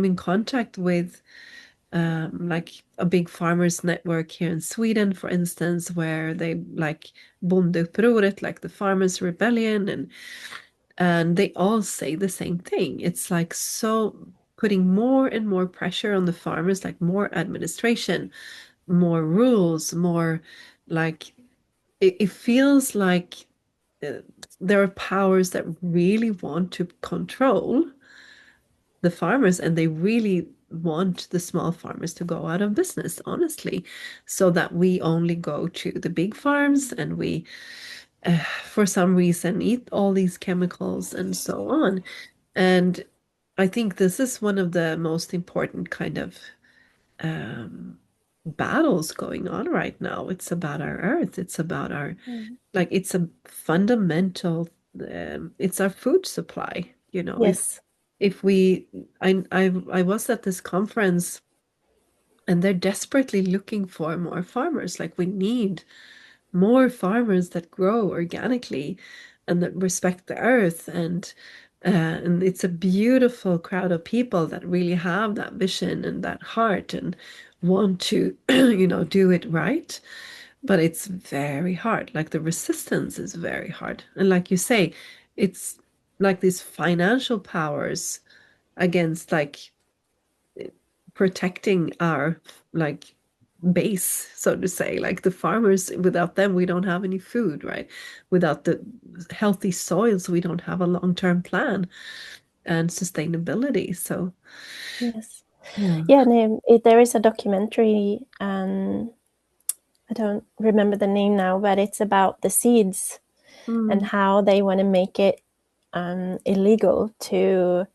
in contact with like a big farmers network here in Sweden, for instance, where they like bondeupproret, like the farmers rebellion, and they all say the same thing. It's like so putting more and more pressure on the farmers, like more administration, more rules, more like it feels like uh, there are powers that really want to control the farmers, and they really want the small farmers to go out of business, honestly, so that we only go to the big farms and we, for some reason, eat all these chemicals and so on. And I think this is one of the most important kind of um, battles going on right now. It's about our earth. It's about our, Mm. like, it's a fundamental, it's our food supply. Yes. If we, I was at this conference, and they're desperately looking for more farmers. Like, we need more farmers that grow organically and that respect the earth. And it's a beautiful crowd of people that really have that vision and that heart and want to, do it right. But it's very hard. Like, the resistance is very hard. And like you say, it's like these financial powers against like protecting our like base, so to say. Like, the farmers, without them, we don't have any food, right? Without the healthy soils, we don't have a long-term plan and sustainability. So, Yes. yeah. Yeah, no, there is a documentary, I don't remember the name now, but it's about the seeds and Mm, how they want to make it illegal to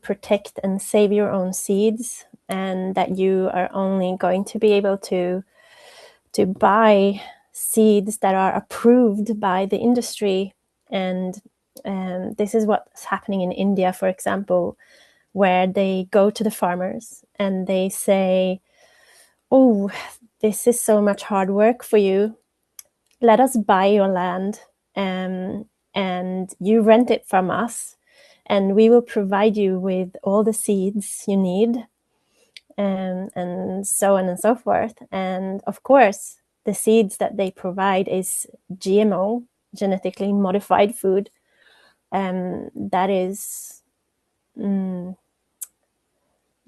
protect and save your own seeds, and that you are only going to be able to buy seeds that are approved by the industry. And this is what's happening in India, for example, where they go to the farmers and they say, "Oh, this is so much hard work for you. Let us buy your land, and you rent it from us, and we will provide you with all the seeds you need, and so on and so forth." And of course, the seeds that they provide is GMO, genetically modified food, that is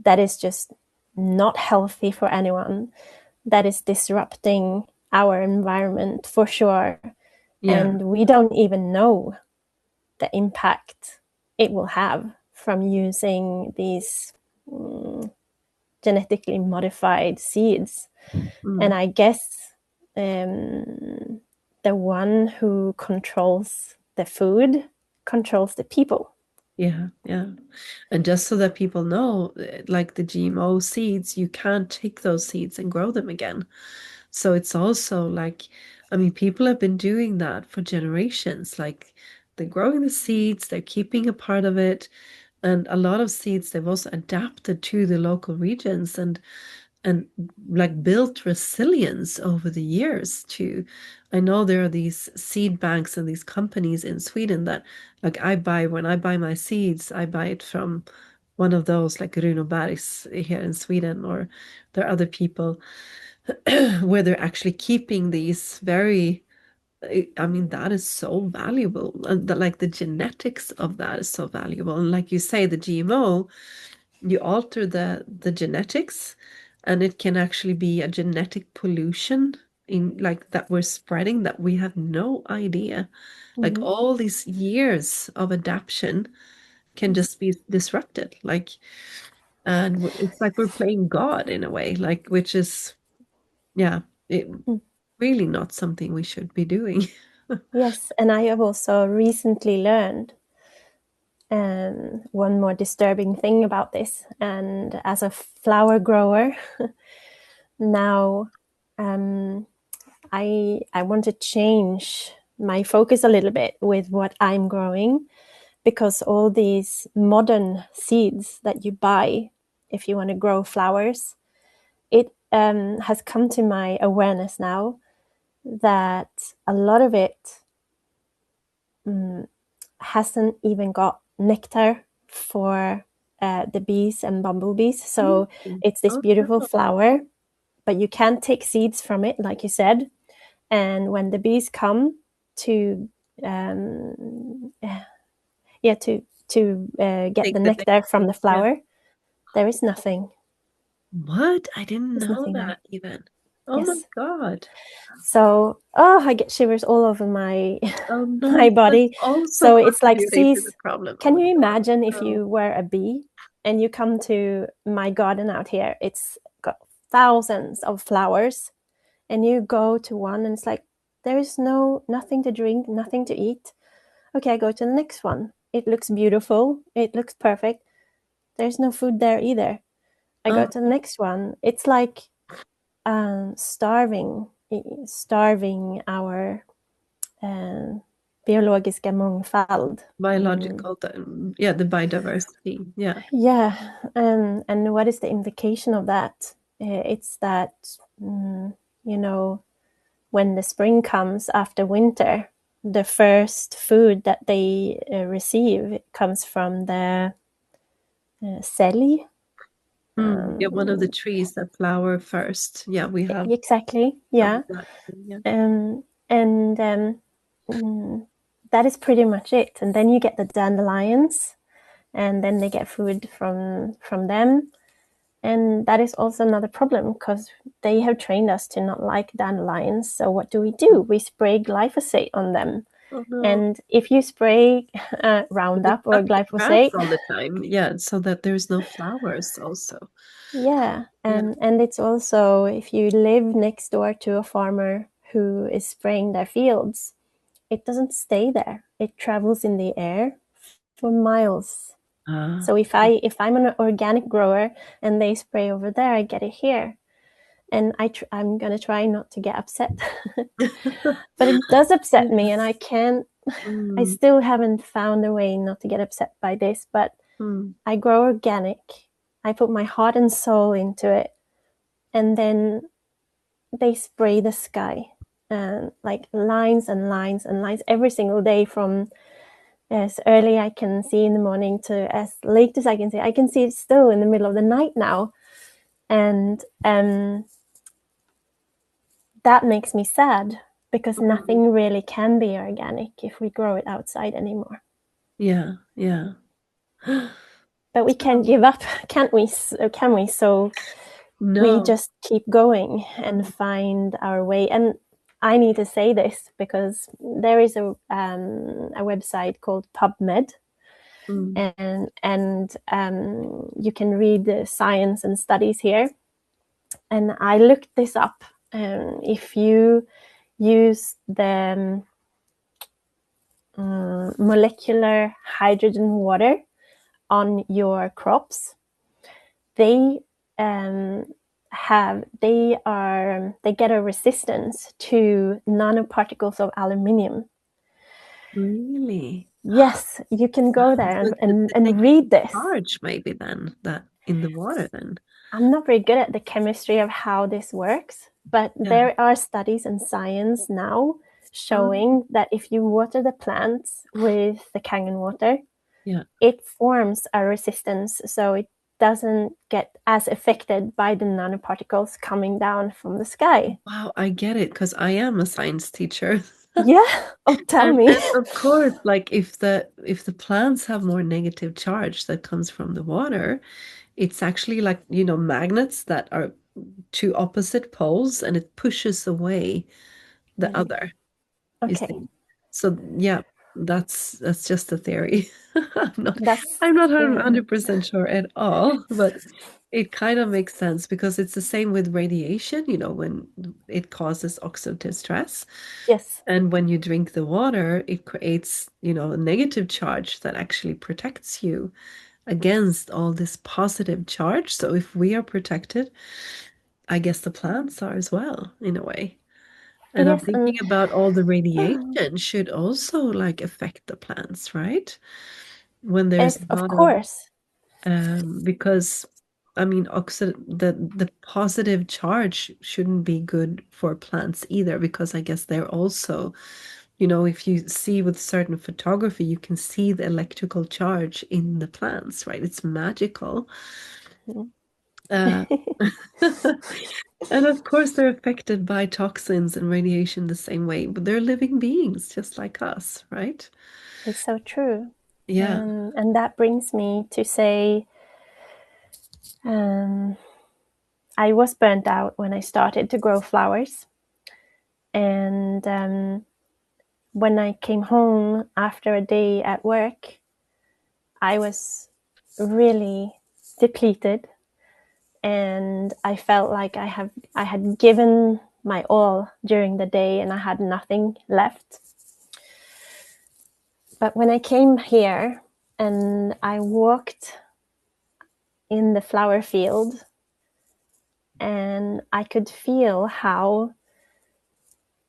that is just not healthy for anyone. That is disrupting our environment for sure. yeah. And we don't even know the impact it will have from using these genetically modified seeds. And Mm, I guess the one who controls the food controls the people. yeah, yeah. And just so that people know, like the GMO seeds, you can't take those seeds and grow them again. So it's also like, I mean, people have been doing that for generations. Like, they're growing the seeds, they're keeping a part of it. And a lot of seeds, they've also adapted to the local regions and like built resilience over the years too. I know there are these seed banks and these companies in Sweden that, like, when I buy my seeds, I buy it from one of those like Runobergs here in Sweden, or there are other people where they're actually keeping these very, I mean, that is so valuable. And like the genetics of that is so valuable. And like you say, the GMO, you alter the genetics, and it can actually be a genetic pollution in like that we're spreading that we have no idea. Like, Mm-hmm. all these years of adaptation can just be disrupted. Like, and it's like we're playing God in a way, like, which is, yeah, it really not something we should be doing. Yes, and I have also recently learned one more disturbing thing about this. And as a flower grower now, um, I want to change my focus a little bit with what I'm growing, because all these modern seeds that you buy if you want to grow flowers, it has come to my awareness now that a lot of it hasn't even got nectar for the bees and bumblebees. So Mm. it's this Oh, beautiful no. flower, but you can't take seeds from it, like you said. And when the bees come to get Take the the nectar next. from the Yeah. flower, there is nothing. What? I didn't There's know nothing there. that even. Oh my Yes. God. So, oh, I get shivers all over my Oh my no, that's body. also So it's like, contributing to the sees, problem. Oh can my you God. imagine if No. you were a bee and you come to my garden out here? It's got thousands of flowers, and you go to one and it's like, there is nothing to drink, nothing to eat. Okay, I go to the next one. It looks beautiful. It looks perfect. There's no food there either. I go Oh, to the next one. It's like starving our uh, biologiska mångfald. biological, yeah, the biodiversity. Yeah. Yeah, and what is the implication of that? It's that, you know, when the spring comes after winter, the first food that they receive comes from the sälj. Yeah, one of the Um, trees that flower first. Yeah, we have exactly, some of yeah. that. Yeah. And mm, that is pretty much it. And then you get the dandelions, and then they get food from them. And that is also another problem, because they have trained us to not like dandelions. So what do? We spray glyphosate on them. Oh no. And if you spray They Roundup or cut the grass glyphosate, all the time. Yeah, so that there's no flowers also. yeah, Yeah. and it's also, if you live next door to a farmer who is spraying their fields, it doesn't stay there. It travels in the air for miles. Ah. So if I'm an organic grower and they spray over there, I get it here, and I'm gonna try not to get upset, but it does upset me, Yeah. and I can't. I Mm, still haven't found a way not to get upset by this, but mm. I grow organic. I put my heart and soul into it, and then they spray the sky, and like lines and lines and lines every single day, from as early I can see in the morning to as late as I can see. I can see it still in the middle of the night now, and that makes me sad, because Mm. nothing really can be organic if we grow it outside anymore. Yeah, yeah. But we can't So, give up, can't we? Can we? So we no. just keep going and Mm, find our way. And I need to say this, because there is a website called PubMed, mm, and you can read the science and studies here. And I looked this up. If you use the molecular hydrogen water on your crops, they um, they get a resistance to nanoparticles of aluminium. really? Yes, you can go Wow. there So and, it's and, the and negative read this. charge maybe then that in the water then. I'm not very good at the chemistry of how this works, but Yeah. there are studies and science now Mm, showing that if you water the plants with the Kangen water, yeah. it forms a resistance, so it doesn't get as affected by the nanoparticles coming down from the sky. Wow, I get it because I am a science teacher. Yeah. Oh, tell me. And of course, like if the plants have more negative charge that comes from the water, it's actually like, magnets that are two opposite poles and it pushes away the Right. other, you Okay. see. So yeah, that's just a theory. I'm not That's, I'm not yeah. 100% sure at all, but it kind of makes sense because it's the same with radiation, when it causes oxidative stress. Yes. And when you drink the water, it creates, a negative charge that actually protects you against all this positive charge. So if we are protected, I guess the plants are as well, in a way. And I'm Yes, thinking and about all the radiation should also like affect the plants, right? When there's a of lot of course. because I mean the positive charge shouldn't be good for plants either, because I guess they're also, if you see with certain photography, you can see the electrical charge in the plants, right? It's magical. Mhm. Uh, and of course, they're affected by toxins and radiation the same way, but they're living beings just like us, right? It's so true. Yeah. And that brings me to say, um, I was burnt out when I started to grow flowers. And when I came home after a day at work, I was really depleted, and I felt like I had given my all during the day and I had nothing left. But when I came here and I walked in the flower field, and I could feel how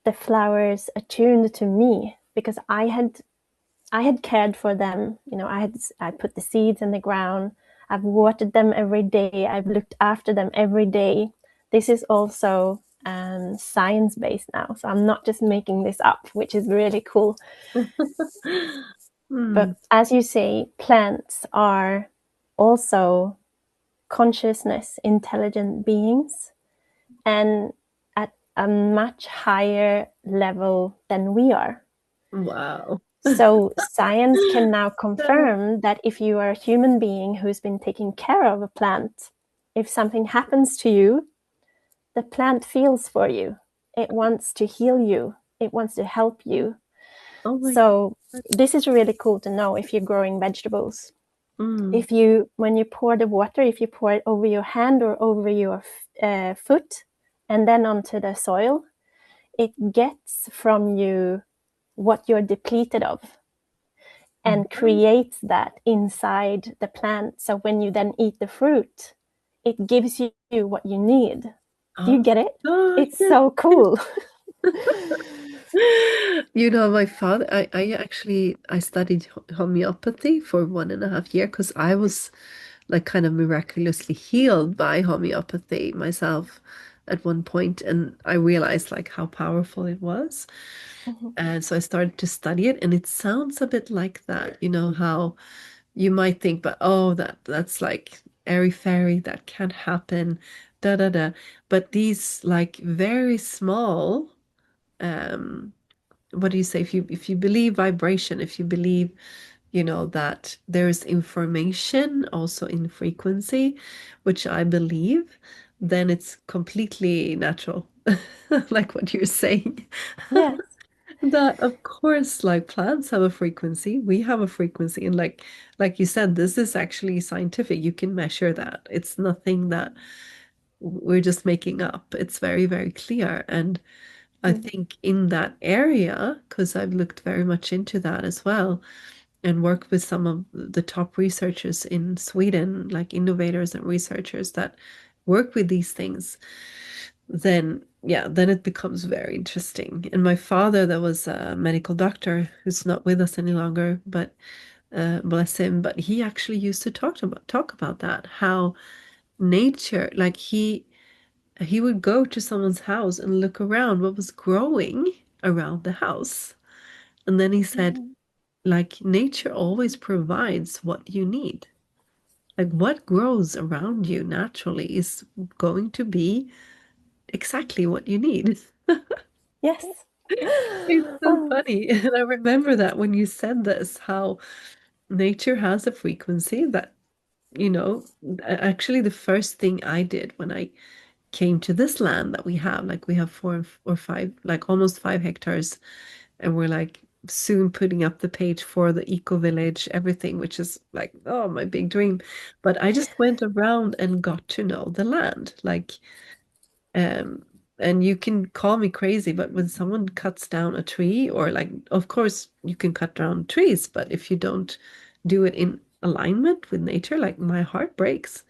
the flowers attuned to me, because I had cared for them. I put the seeds in the ground. I've watered them every day. I've looked after them every day. This is also science based now, so I'm not just making this up, which is really cool. Hmm. But as you say, plants are also consciousness, intelligent beings, and at a much higher level than we are. Wow. So science can now confirm that if you are a human being who's been taking care of a plant, if something happens to you, the plant feels for you. It wants to heal you. It wants to help you. Oh my So God. this is really cool to know if you're growing vegetables. Mm. If you, when you pour the water, if you pour it over your hand or over your foot and then onto the soil, it gets from you what you're depleted of and creates that inside the plant. So when you then eat the fruit, it gives you what you need. Do you Oh get it? my God. It's so cool. My father, I studied homeopathy for 1.5 years because I was like kind of miraculously healed by homeopathy myself at one point, and I realized like how powerful it was. Mhm. And so I started to study it, and it sounds a bit like that, how you might think, but oh, that's like airy fairy, that can't happen, da da da. But these like very small, um, what do you say? If you believe vibration, if you believe, that there's information also in frequency, which I believe, then it's completely natural, like what you're saying. Yes. That of course, like plants have a frequency, we have a frequency, and like you said, this is actually scientific. You can measure that. It's nothing that we're just making up. It's very, very clear. And I Mm. think in that area, because I've looked very much into that as well and worked with some of the top researchers in Sweden, like innovators and researchers that work with these things, then it becomes very interesting. And my father, that was a medical doctor who's not with us any longer, but bless him, but he actually used to talk about that, how nature, like he would go to someone's house and look around what was growing around the house. And then he said, Mhm. like, nature always provides what you need. Like, what grows around you naturally is going to be exactly what you need. Yes. It's so Oh. funny. And I remember that when you said this, how nature has a frequency that, actually the first thing I did when I came to this land that we have, like we have 4 or 5, like almost 5 hectares, and we're like soon putting up the page for the eco village, everything, which is like, oh, my big dream. But I just went around and got to know the land, like, um, and you can call me crazy, but when someone cuts down a tree, or like, of course, you can cut down trees, but if you don't do it in alignment with nature, like my heart breaks.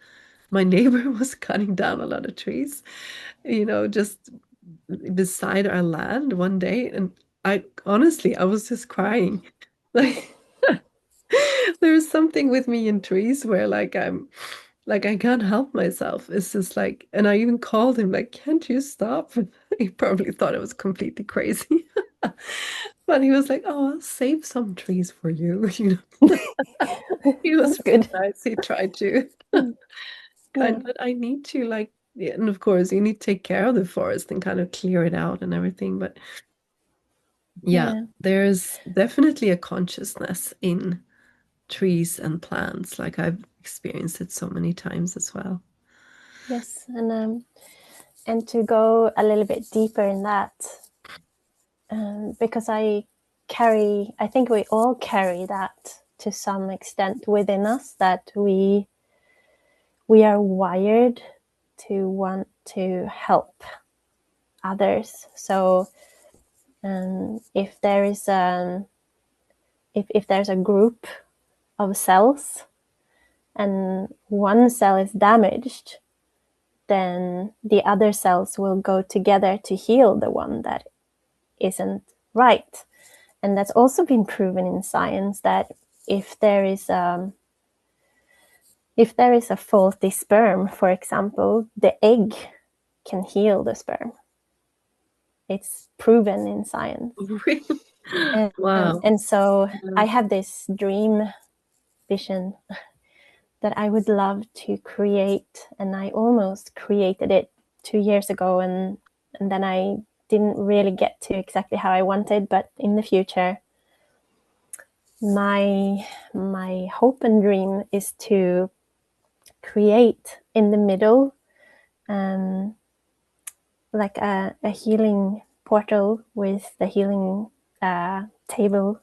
My neighbor was cutting down a lot of trees, just beside our land one day, and I was just crying. Like there's something with me in trees where like I can't help myself. It's just like, and I even called him like, can't you stop? He probably thought I was completely crazy. But he was like, oh, I'll save some trees for you. He was That's really good. nice. He tried to. Mm. And Yeah, but I need to like, yeah, and of course you need to take care of the forest and kind of clear it out and everything. But yeah, yeah, there's definitely a consciousness in trees and plants. Like I've experienced it so many times as well. yes, and to go a little bit deeper in that, because I think we all carry that to some extent within us, that we are wired to want to help others. So if there is if there's a group of cells and one cell is damaged, then the other cells will go together to heal the one that isn't right. And that's also been proven in science that if there is if there is a faulty sperm, for example, the egg can heal the sperm. It's proven in science. Wow. And so Yeah. I have this dream vision that I would love to create, and I almost created it 2 years ago, and then I didn't really get to exactly how I wanted, but in the future, my hope and dream is to create in the middle um, like a healing portal with the healing table.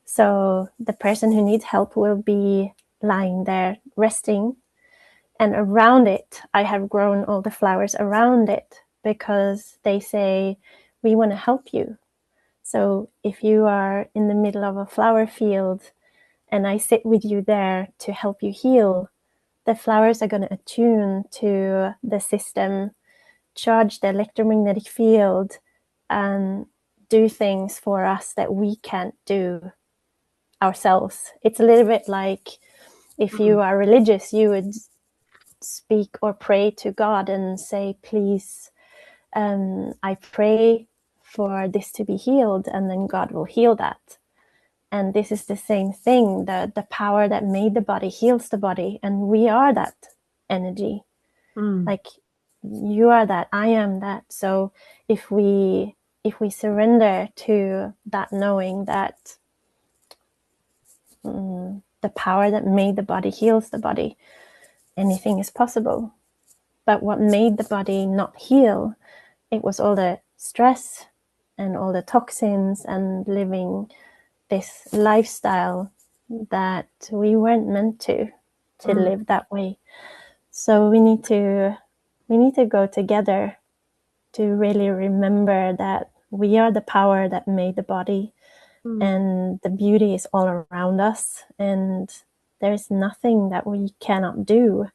So the person who needs help will be lying there resting, and around it I have grown all the flowers around it, because they say we want to help you. So if you are in the middle of a flower field and I sit with you there to help you heal, the flowers are going to attune to the system, charge the electromagnetic field, and do things for us that we can't do ourselves. It's a little bit like if Mm, you are religious, you would speak or pray to God and say, please, I pray for this to be healed, and then God will heal that. And this is the same thing. The power that made the body heals the body, and we are that energy. mm, Like you are that, I am that. So if we surrender to that, knowing that the power that made the body heals the body, anything is possible. But what made the body not heal, it was all the stress and all the toxins and living this lifestyle that we weren't meant to mm, live that way. So we need to go together to really remember that we are the power that made the body, mm, and the beauty is all around us, and there is nothing that we cannot do.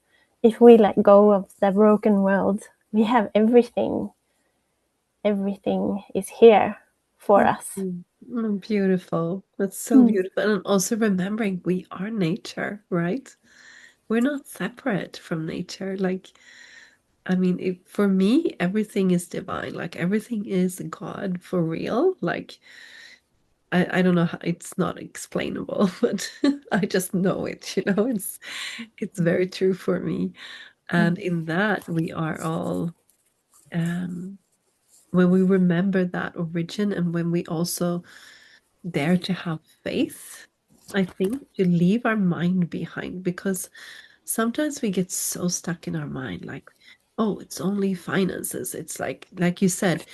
If we let go of the broken world, we have everything. Everything is here for mm, us. mm. Mm, beautiful. That's so Mm. beautiful. And also remembering we are nature, right? We're not separate from nature. Like, I mean, for me, everything is divine. Like, everything is God for real. Like, I don't know how, it's not explainable, but I just know it, it's very true for me. Mm. And in that we are all um when we remember that origin and when we also dare to have faith, I think to leave our mind behind, because sometimes we get so stuck in our mind, like, oh, it's only finances. It's like you said,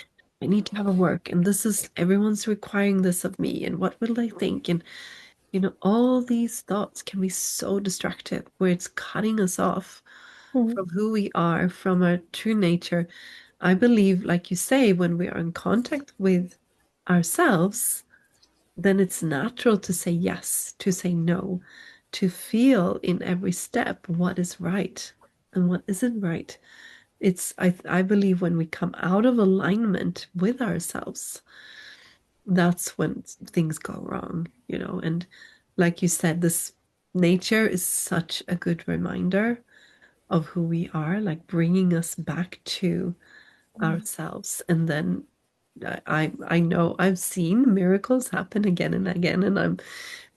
I need to have a work, and this is everyone's requiring this of me, and what will they think? And all these thoughts can be so destructive, where it's cutting us off Mm. from who we are, from our true nature. I believe, like you say, when we are in contact with ourselves, then it's natural to say yes, to say no, to feel in every step what is right and what isn't right. I believe when we come out of alignment with ourselves, that's when things go wrong, you know. And like you said, this nature is such a good reminder of who we are, like bringing us back to ourselves. And then I know I've seen miracles happen again and again, and I'm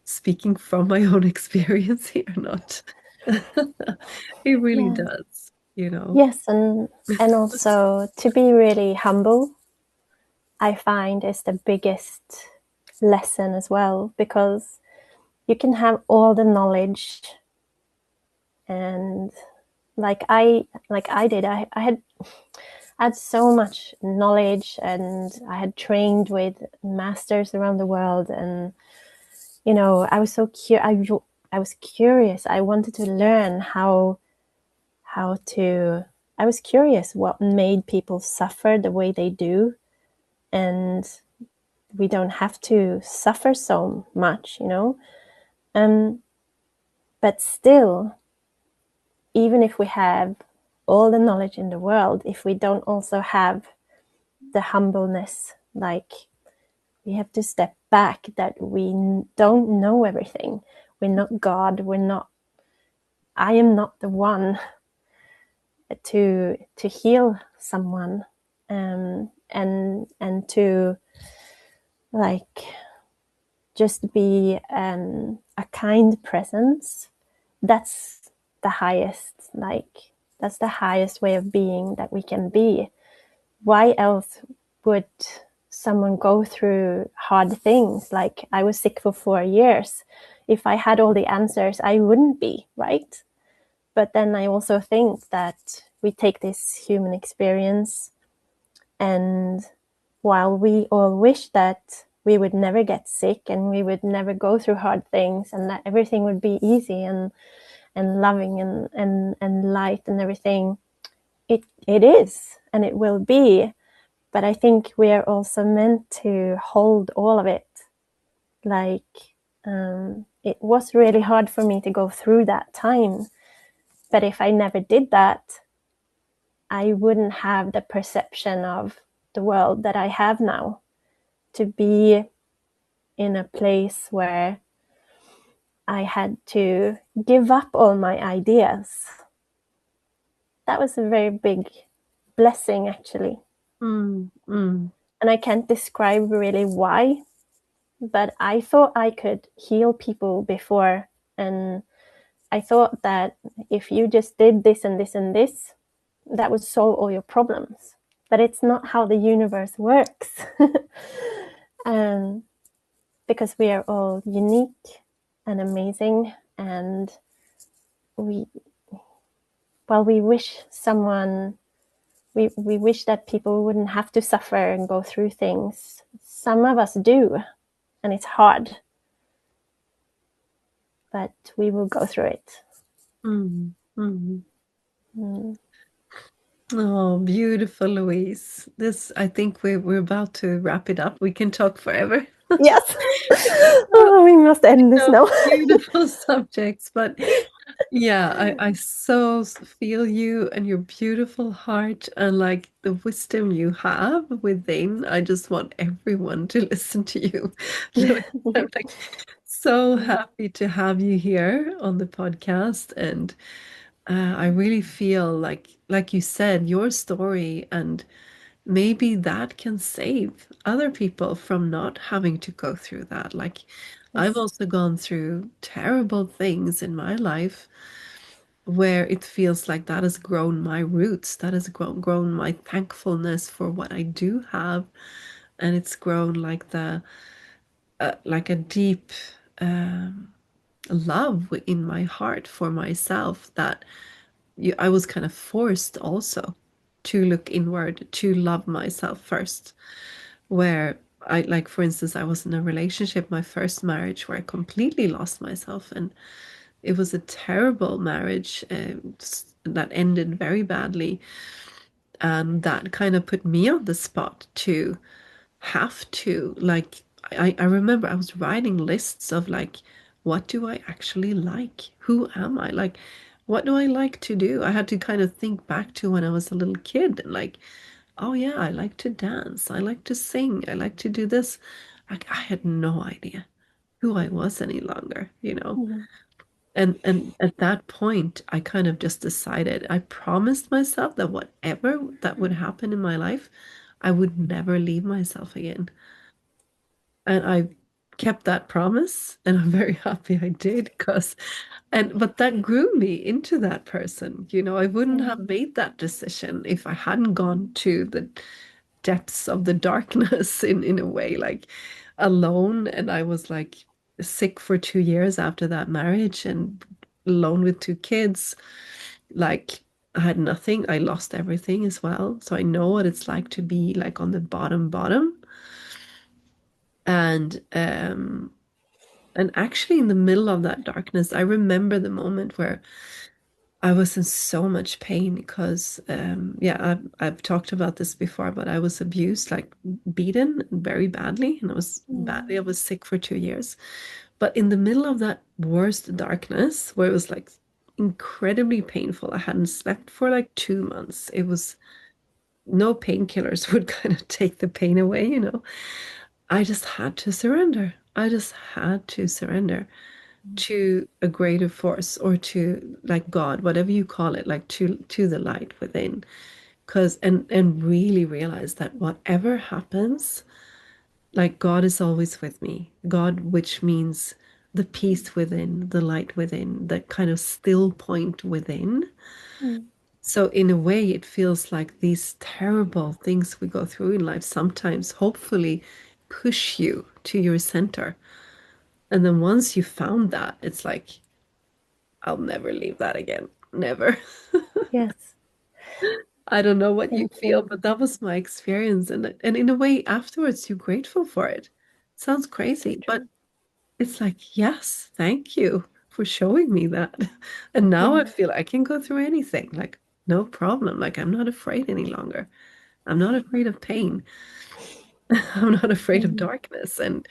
speaking from my own experience here, not it really Yeah. does, you know. Yes, and also to be really humble, I find is the biggest lesson as well, because you can have all the knowledge, and like I did, I had so much knowledge, and I had trained with masters around the world, and I was so I was curious. I wanted to learn how to. I was curious what made people suffer the way they do, and we don't have to suffer so much, Um, but still, even if we have all the knowledge in the world, if we don't also have the humbleness, like we have to step back, that we don't know everything. We're not God. I am not the one to heal someone, and to like just be a kind presence. That's the highest, that's the highest way of being that we can be. Why else would someone go through hard things? Like, I was sick for 4 years. If I had all the answers, I wouldn't be, right? But then I also think that we take this human experience, and while we all wish that we would never get sick and we would never go through hard things, and that everything would be easy and loving and light and everything, it is, and it will be. But I think we are also meant to hold all of it. Like, it was really hard for me to go through that time. But if I never did that, I wouldn't have the perception of the world that I have now. To be in a place where I had to give up all my ideas, that was a very big blessing, actually. Mm, mm, And I can't describe really why, but I thought I could heal people before. And I thought that if you just did this and this and this, that would solve all your problems. But it's not how the universe works. um, because we are all unique and amazing. And we, while we wish someone, we wish that people wouldn't have to suffer and go through things. Some of us do, and it's hard, but we will go through it. mm, mm. Mm. Oh, beautiful, Louise. This, I think we're about to wrap it up. We can talk forever. Yes. Oh, we must end this So now. beautiful subjects, but yeah, I so feel you and your beautiful heart and like the wisdom you have within. I just want everyone to listen to you. Louise, I'm like so happy to have you here on the podcast, and I really feel like you said, your story, and maybe that can save other people from not having to go through that. Like, I've Yes. also gone through terrible things in my life where it feels like that has grown my roots, that has grown my thankfulness for what I do have, and it's grown like the like a deep love in my heart for myself that I was kind of forced also to look inward, to love myself first. Where I, like, for instance, I was in a relationship, my first marriage, where I completely lost myself. And it was a terrible marriage that ended very badly. And that kind of put me on the spot to have to, like, I remember I was writing lists of, like, what do I actually like? Who am I? Like, what do I like to do? I had to kind of think back to when I was a little kid and like, oh yeah, I like to dance. I like to sing. I like to do this. I had no idea who I was any longer, you know. Mm. And at that point, I kind of just decided, I promised myself that whatever that would happen in my life, I would never leave myself again. And I kept that promise, and I'm very happy I did because but that grew me into that person. You know, I wouldn't Yeah. have made that decision if I hadn't gone to the depths of the darkness in a way, like alone. And I was like sick for 2 years after that marriage and alone with two kids. Like I had nothing. I lost everything as well. So I know what it's like to be like on the bottom. And actually in the middle of that darkness, I remember the moment where I was in so much pain because, yeah, I've talked about this before, but I was abused, like beaten very badly, and Mm. I was sick for 2 years. But in the middle of that worst darkness, where it was like incredibly painful, I hadn't slept for like 2 months. It was no painkillers would kind of take the pain away, you know. I just had to surrender. I just had to surrender to a greater force or to like God, whatever you call it, like to the light within. Because and really realize that whatever happens, like God is always with me. God, which means the peace within, the light within, the kind of still point within. Mm. So in a way, it feels like these terrible things we go through in life sometimes hopefully push you to your center. And then once you found that, it's like, I'll never leave that again. Never. Yes. I don't know what you Thank feel, you. but that was my experience. And in a way, afterwards, you're grateful for it. Sounds It's crazy, but true. it's like, yes, thank you for showing me that. And now I Yeah. feel I can go through anything, like no problem. Like I'm not afraid any longer. I'm not afraid of pain. I'm not afraid of Mm. darkness. And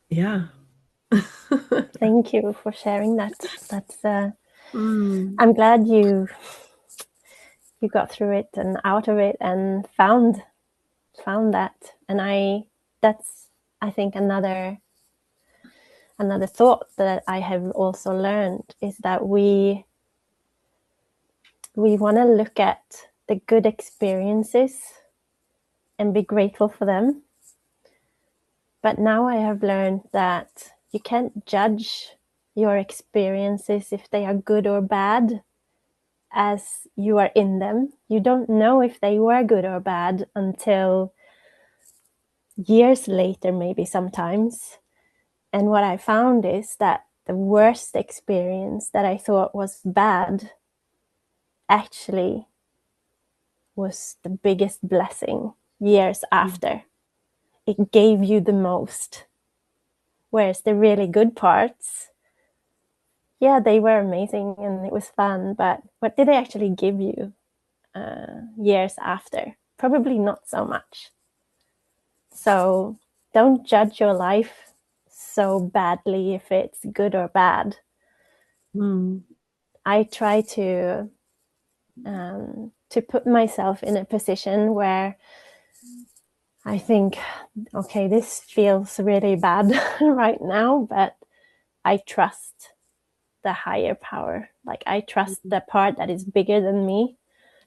yeah. Thank you for sharing that. That's Mm, I'm glad you got through it and out of it and found that. And that's I think another thought that I have also learned is that we want to look at the good experiences and be grateful for them. But now I have learned that you can't judge your experiences if they are good or bad as you are in them. You don't know if they were good or bad until years later, maybe sometimes. And what I found is that the worst experience that I thought was bad actually was the biggest blessing years after. It gave you the most. Whereas the really good parts, yeah, they were amazing and it was fun, but what did they actually give you years after? Probably not so much. So don't judge your life so badly if it's good or bad. mm, I try to put myself in a position where I think, okay, this feels really bad right now, but I trust the higher power. Like I trust the part that is bigger than me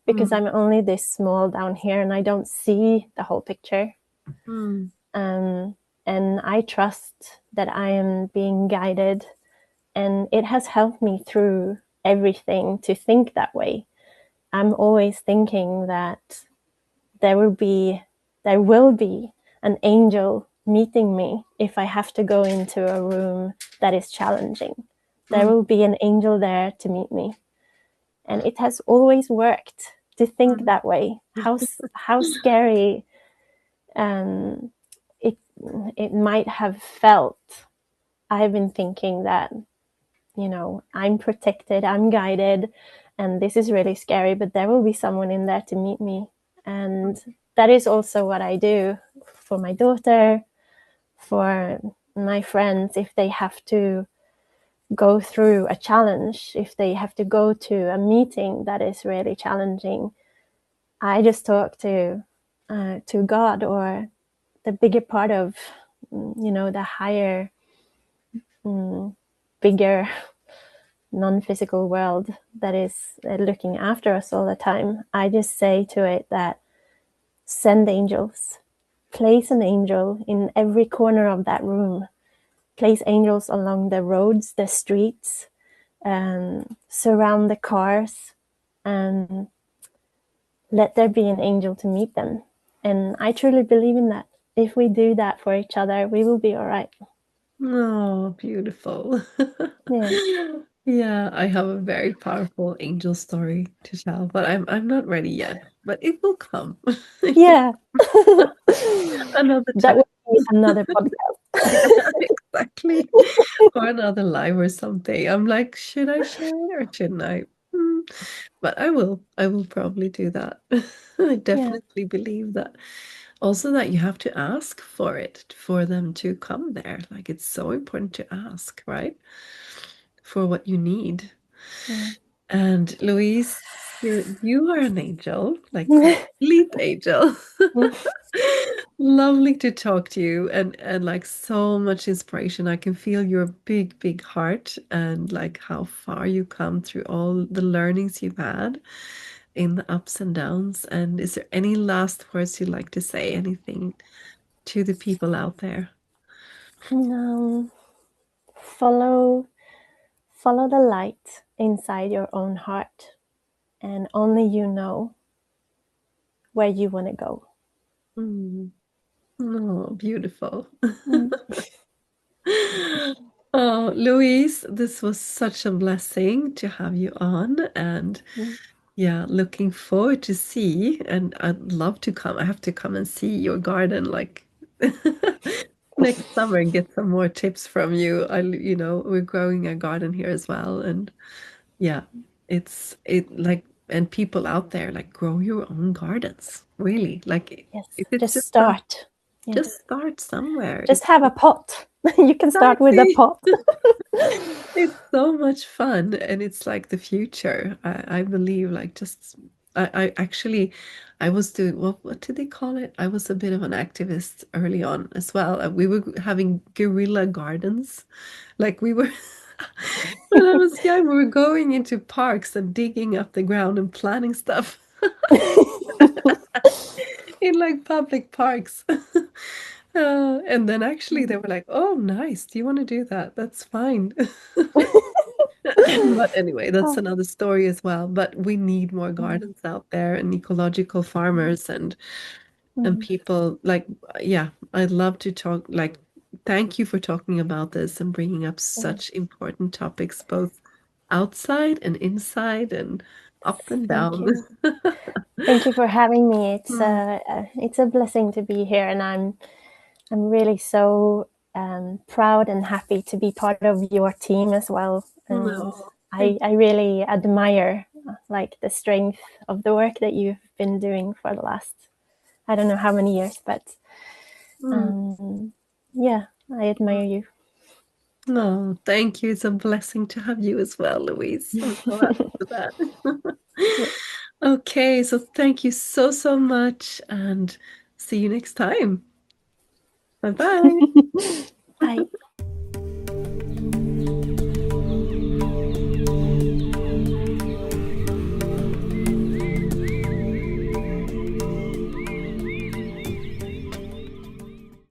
because mm, I'm only this small down here and I don't see the whole picture. mm, Um, and I trust that I am being guided, and it has helped me through everything to think that way. I'm always thinking that there will be there will be an angel meeting me if I have to go into a room that is challenging. There mm, will be an angel there to meet me. And it has always worked to think mm, that way. How scary um, it it might have felt. I've been thinking that, I'm protected, I'm guided, and this is really scary, but there will be someone in there to meet me. And that is also what I do for my daughter, for my friends, if they have to go through a challenge, if they have to go to a meeting that is really challenging, I just talk to God or the bigger part of, the higher, bigger non-physical world that is looking after us all the time. I just say to it that send angels, place an angel in every corner of that room, place angels along the roads, the streets, surround the cars, and let there be an angel to meet them. And I truly believe in that. If we do that for each other, we will be all right. Oh, beautiful. Yeah. Yeah, I have a very powerful angel story to tell, but I'm not ready yet, but it will come. Yeah. Another That time. would be another podcast. Yeah, exactly. Or another live or something. I'm like, should I share it or shouldn't I? Hmm. But I will. I will probably do that. I Yeah. definitely believe that. Also, that you have to ask for it for them to come there. Like, it's so important to ask, right? For what you need. Yeah. And Louise, you are an angel, like complete angel. Lovely to talk to you and like so much inspiration. I can feel your big, big heart and like how far you come through all the learnings you've had in the ups and downs. And is there any last words you'd like to say? Anything to the people out there? um, follow follow the light inside your own heart, and only you know where you want to go. Mm. Oh, beautiful. Mm. Oh, Louise, this was such a blessing to have you on. And Mm. yeah, looking forward to see. And I'd love to come. I have to come and see your garden like next summer and get some more tips from you. We're growing a garden here as well. And yeah, it like, and people out there like grow your own gardens. Really. Like Yes, if it's just just not, start. Yeah, just start somewhere. just have a pot. You can start with a Exactly. pot. It's so much fun and it's like the future. I believe like just I actually I was doing what did they call it? I was a bit of an activist early on as well. We were having guerrilla gardens. Like we were when I was young, we were going into parks and digging up the ground and planting stuff in like public parks. And then actually they were like, "Oh, nice. Do you want to do that? That's fine." But anyway, that's Oh, another story as well. But we need more mm, gardens out there and ecological farmers and mm, people like yeah, I'd love to talk like thank you for talking about this and bringing up mm. such important topics both outside and inside and up and Thank down. you. Thank you for having me. Mm. It's a blessing to be here, and I'm really so proud and happy to be part of your team as well. And No, I really admire like the strength of the work that you've been doing for the last, I don't know how many years, but mm. um, yeah, I admire you. No, thank you. It's a blessing to have you as well, Louise. I'm so happy for that. Yeah. Okay, so thank you so, so much and see you next time. Bye bye. Bye.